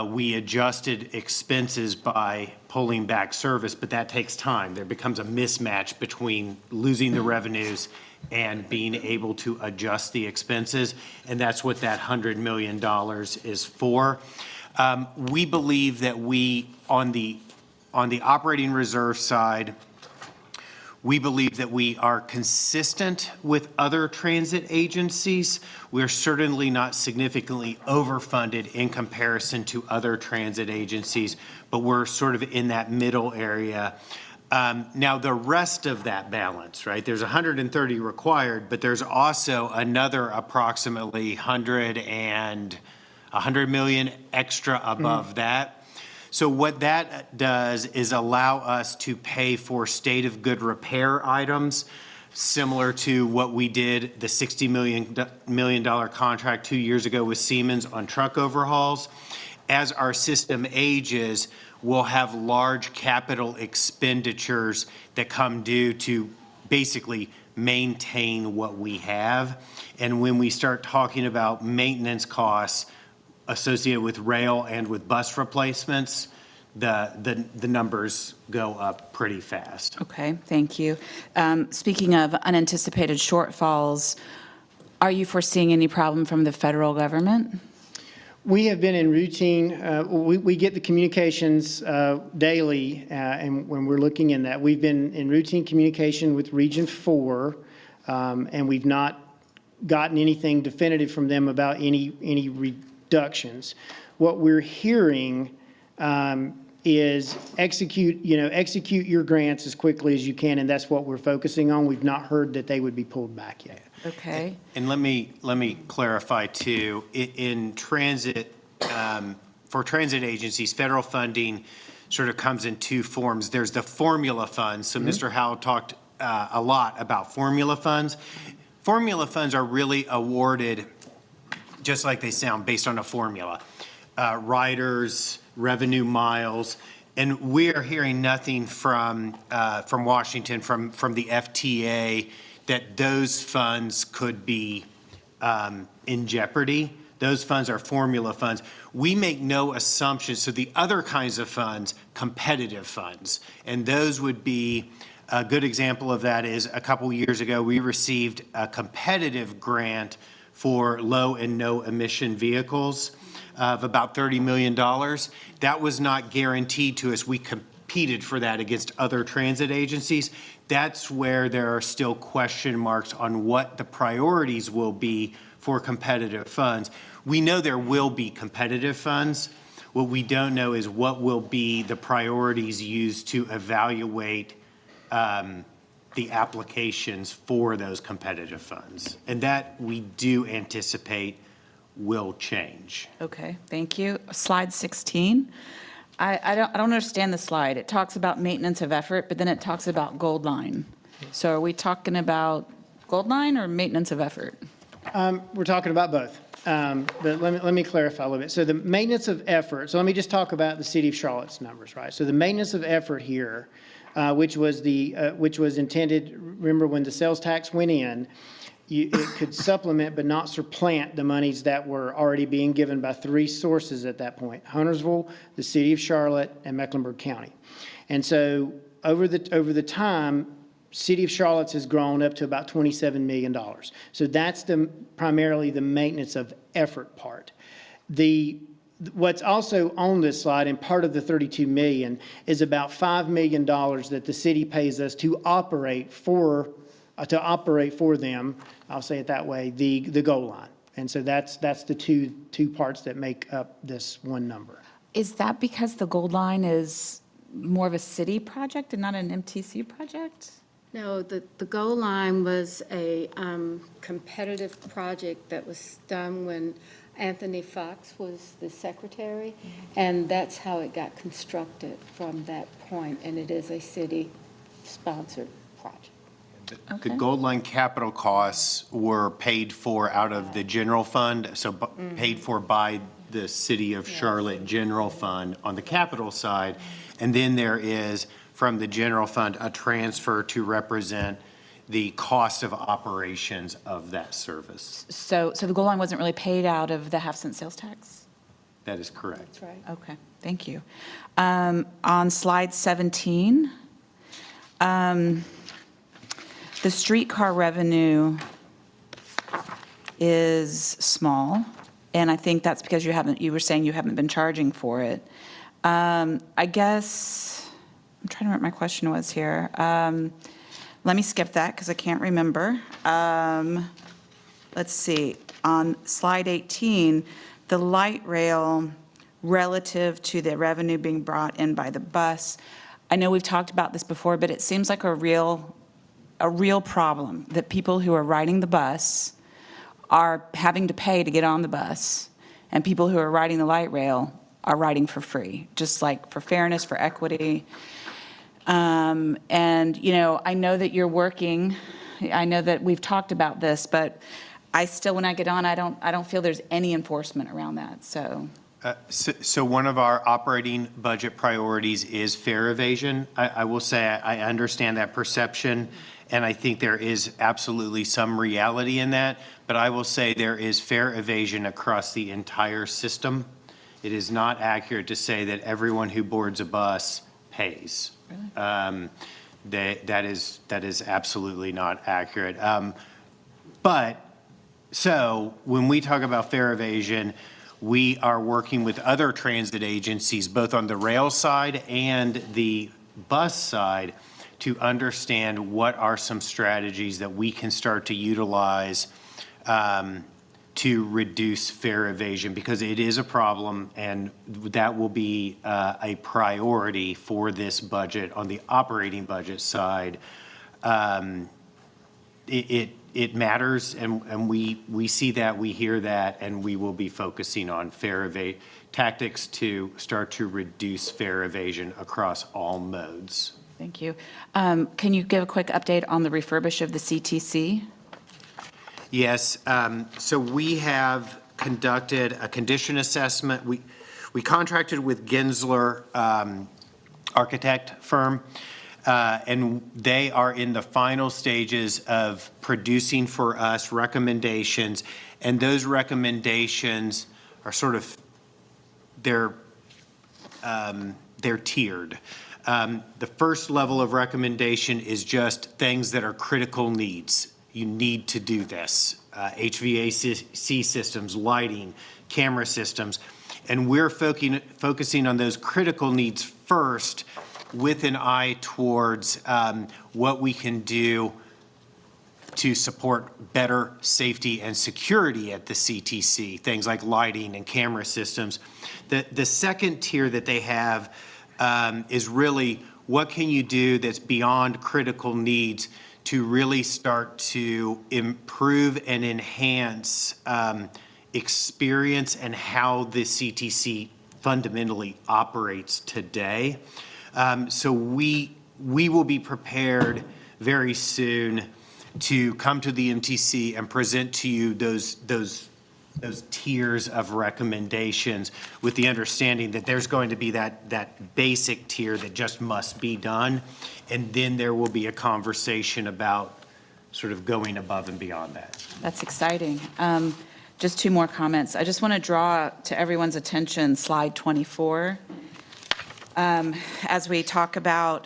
we adjusted expenses by pulling back service, but that takes time. There becomes a mismatch between losing the revenues and being able to adjust the expenses, and that's what that $100 million is for. We believe that on the operating reserve side, we believe that we are consistent with other transit agencies. We're certainly not significantly overfunded in comparison to other transit agencies, but we're sort of in that middle area. Now, the rest of that balance, right? There's 130 required, but there's also another approximately 100 million extra above that. So what that does is allow us to pay for state of good repair items, similar to what we did, the $60 million contract 2 years ago with Siemens on truck overhauls. As our system ages, we'll have large capital expenditures that come due to basically maintain what we have. And when we start talking about maintenance costs associated with rail and with bus replacements, the numbers go up pretty fast. Okay, thank you. Speaking of unanticipated shortfalls, are you foreseeing any problem from the federal government? We have been in routine, we get the communications daily, and when we're looking in that, we've been in routine communication with Region 4, and we've not gotten anything definitive from them about any reductions. What we're hearing is execute your grants as quickly as you can, and that's what we're focusing on. We've not heard that they would be pulled back yet. Okay. And let me clarify too. In transit, for transit agencies, federal funding sort of comes in two forms. There's the formula funds. So Mr. Howell talked a lot about formula funds. Formula funds are really awarded just like they sound, based on a formula. Riders, revenue miles, and we're hearing nothing from Washington, from the FTA, that those funds could be in jeopardy. Those funds are formula funds. We make no assumptions. So the other kinds of funds, competitive funds, and those would be, a good example of that is a couple years ago, we received a competitive grant for low and no emission vehicles of about $30 million. That was not guaranteed to us. We competed for that against other transit agencies. That's where there are still question marks on what the priorities will be for competitive funds. we know there will be competitive funds. What we don't know is what will be the priorities used to evaluate the applications for those competitive funds. And that we do anticipate will change. Okay, thank you. Slide 16. I don't understand the slide. It talks about maintenance of effort, but then it talks about gold line. So are we talking about gold line or maintenance of effort? We're talking about both. But let me clarify a little bit. So the maintenance of effort, so let me just talk about the City of Charlotte's numbers, right? So the maintenance of effort here, which was intended, remember when the sales tax went in, it could supplement but not supplant the monies that were already being given by three sources at that point: Huntersville, the City of Charlotte, and Mecklenburg County. And so over the time, City of Charlotte's has grown up to about $27 million. So that's primarily the maintenance of effort part. What's also on this slide, and part of the $32 million, is about $5 million that the city pays us to operate for them. I'll say it that way, the goal line. And so that's the two parts that make up this one number. Is that because the gold line is more of a city project and not an MTC project? No, the goal line was a competitive project that was done when Anthony Fox was the secretary, and that's how it got constructed from that point, and it is a city-sponsored project. The Gold Line capital costs were paid for out of the general fund, so paid for by the City of Charlotte General Fund on the capital side. And then there is, from the general fund, a transfer to represent the cost of operations of that service. So the gold line wasn't really paid out of the half-cent sales tax? That is correct. That's right. Okay, thank you. On slide 17, the streetcar revenue is small, and I think that's because you were saying you haven't been charging for it. I guess, I'm trying to remember what my question was here. Let me skip that because I can't remember. Let's see, on slide 18, the light rail relative to the revenue being brought in by the bus. I know we've talked about this before, but it seems like a real problem that people who are riding the bus are having to pay to get on the bus, and people who are riding the light rail are riding for free, just like for fairness, for equity. And, I know that you're working, I know that we've talked about this, but I still, when I get on, I don't feel there's any enforcement around that, so. So one of our operating budget priorities is fare evasion. I will say I understand that perception, and I think there is absolutely some reality in that, but I will say there is fare evasion across the entire system. It is not accurate to say that everyone who boards a bus pays. Really? That is absolutely not accurate. So when we talk about fare evasion, we are working with other transit agencies, both on the rail side and the bus side, to understand what are some strategies that we can start to utilize to reduce fare evasion, because it is a problem, and that will be a priority for this budget. On the operating budget side, it matters, and we see that, we hear that, and we will be focusing on tactics to start to reduce fare evasion across all modes. Thank you. Can you give a quick update on the refurbish of the CTC? Yes, so we have conducted a condition assessment. We contracted with Gensler architect firm, and they are in the final stages of producing for us recommendations, and those recommendations are sort of, they're tiered. The first level of recommendation is just things that are critical needs. You need to do this. HVAC systems, lighting, camera systems. And we're focusing on those critical needs first, with an eye towards what we can do to support better safety and security at the CTC, things like lighting and camera systems. The second tier that they have is really what can you do that's beyond critical needs to really start to improve and enhance experience and how the CTC fundamentally operates today. So we will be prepared very soon to come to the MTC and present to you those tiers of recommendations with the understanding that there's going to be that basic tier that just must be done. And then there will be a conversation about sort of going above and beyond that. That's exciting. Just two more comments. I just want to draw to everyone's attention slide 24. As we talk about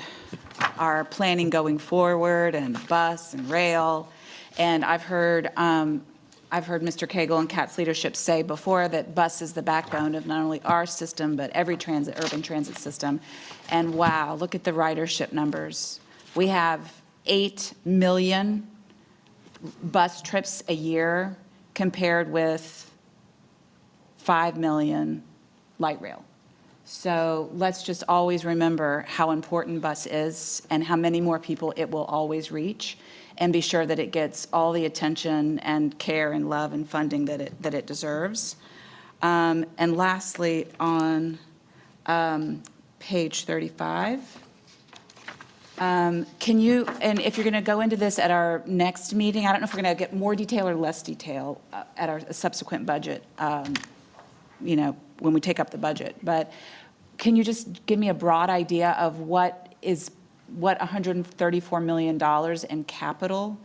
our planning going forward and bus and rail, and I've heard Mr. Cagle and Kat's leadership say before that bus is the backbone of not only our system, but every urban transit system. And wow, look at the ridership numbers. We have 8 million bus trips a year compared with 5 million light rail. So let's just always remember how important bus is and how many more people it will always reach, and be sure that it gets all the attention and care and love and funding that it deserves. And lastly, on page 35, can you, and if you're going to go into this at our next meeting, I don't know if we're going to get more detail or less detail at our subsequent budget, when we take up the budget, but can you just give me a broad idea of what $134 million in capital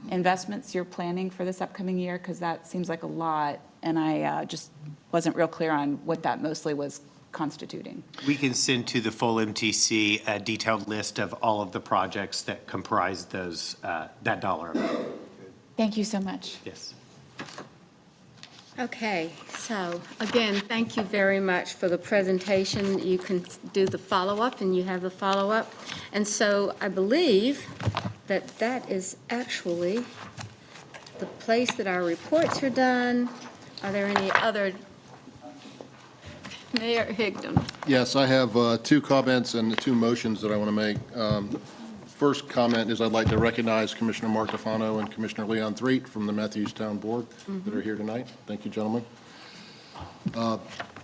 investments you're planning for this upcoming year? Because that seems like a lot, and I just wasn't real clear on what that mostly was constituting. We can send to the full MTC a detailed list of all of the projects that comprise those, that dollar amount. Thank you so much. Yes. Okay, so again, thank you very much for the presentation. You can do the follow-up, and you have the follow-up. And so I believe that that is actually the place that our reports are done. Are there any other? Mayor Higdon. Yes, I have two comments and two motions that I want to make. First comment is I'd like to recognize Commissioner Mark Tefano and Commissioner Leon Threet from the Matthews Town Board that are here tonight. Thank you, gentlemen.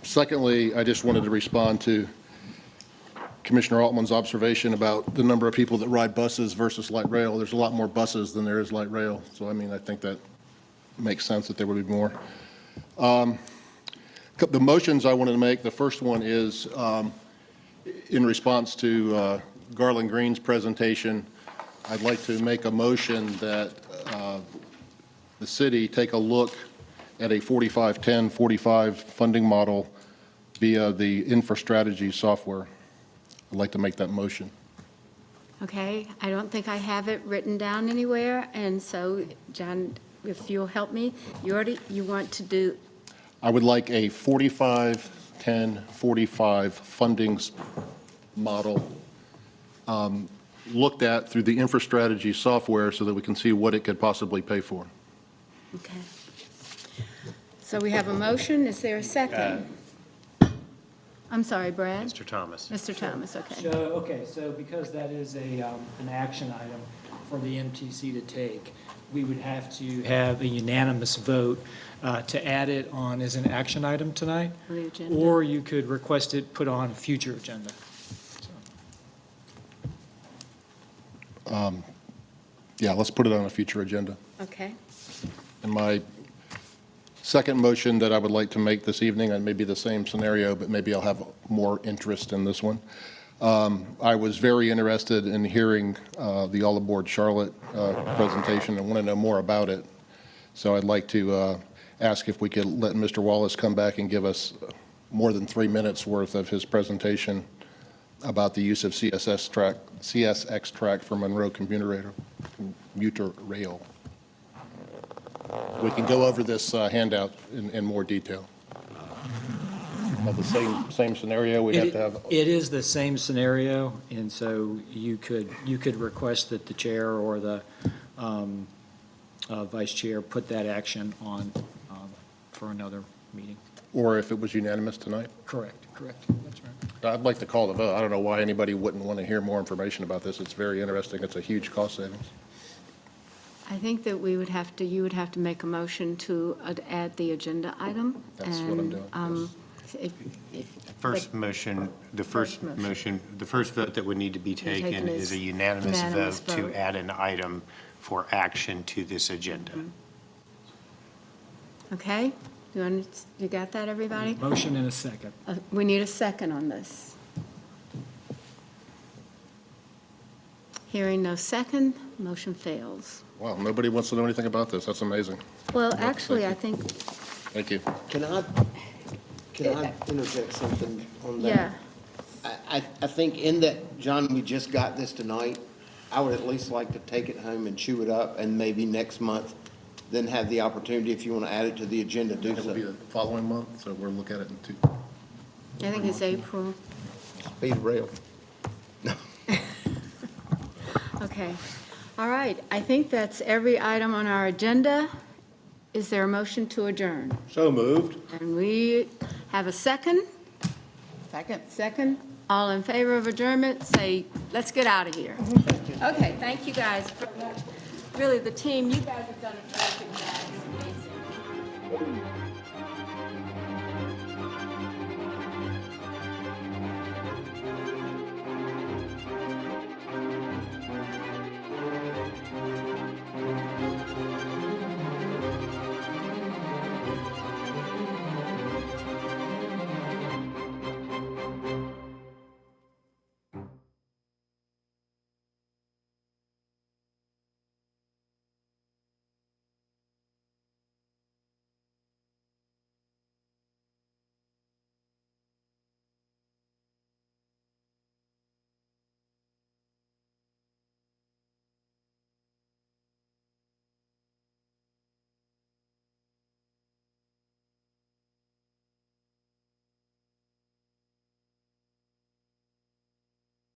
Secondly, I just wanted to respond to Commissioner Altman's observation about the number of people that ride buses versus light rail. There's a lot more buses than there is light rail. So, I mean, I think that makes sense that there would be more. The motions I wanted to make, the first one is in response to Garland Green's presentation. I'd like to make a motion that the city take a look at a 45-10-45 funding model via the InfraStrategy software. I'd like to make that motion. Okay, I don't think I have it written down anywhere, and so, John, if you'll help me, you want to do. I would like a 45-10-45 funding model looked at through the InfraStrategy software so that we can see what it could possibly pay for. Okay. So we have a motion. Is there a second? I'm sorry, Brad? Mr. Thomas. Mr. Thomas, okay. So because that is an action item for the MTC to take, we would have to have a unanimous vote to add it on as an action item tonight. On the agenda. Or you could request it put on a future agenda. Yeah, let's put it on a future agenda. Okay. And my second motion that I would like to make this evening, and maybe the same scenario, but maybe I'll have more interest in this one. I was very interested in hearing the All Aboard Charlotte presentation and want to know more about it. So I'd like to ask if we could let Mr. Wallace come back and give us more than 3 minutes worth of his presentation about the use of CSX track for Monroe commuter rail. We can go over this handout in more detail. About the same scenario, we'd have to have. It is the same scenario, and so you could request that the chair or the Vice Chair put that action on for another meeting. Or if it was unanimous tonight? Correct, that's right. I'd like to call the vote. I don't know why anybody wouldn't want to hear more information about this. It's very interesting. It's a huge cost savings. I think that you would have to make a motion to add the agenda item. That's what I'm doing, First motion, the first vote that would need to be taken Taken is is a unanimous unanimous vote to vote. add an item for action to this agenda. Okay? You got that, everybody? Motion and a second. We need a second on this. Hearing no second, motion fails. Wow, nobody wants to know anything about this. That's amazing. Well, Thank actually, you. I think, Thank you. Can I interject something on that? yeah, I think in that, John, we just got this tonight, I would at least like to take it home and chew it up, and maybe next month, then have the opportunity, if you want to add it to the agenda, do It will be so. the following month, so we'll look at it in I think it's April. Speed rail. Okay. All right, I think that's every item on our agenda. Is there a motion to adjourn? So moved. And we have a second? Second. Second. All in favor of adjournment, say, let's get out of here. Okay, thank you guys. Really, the team, you guys have done a terrific job. It's amazing.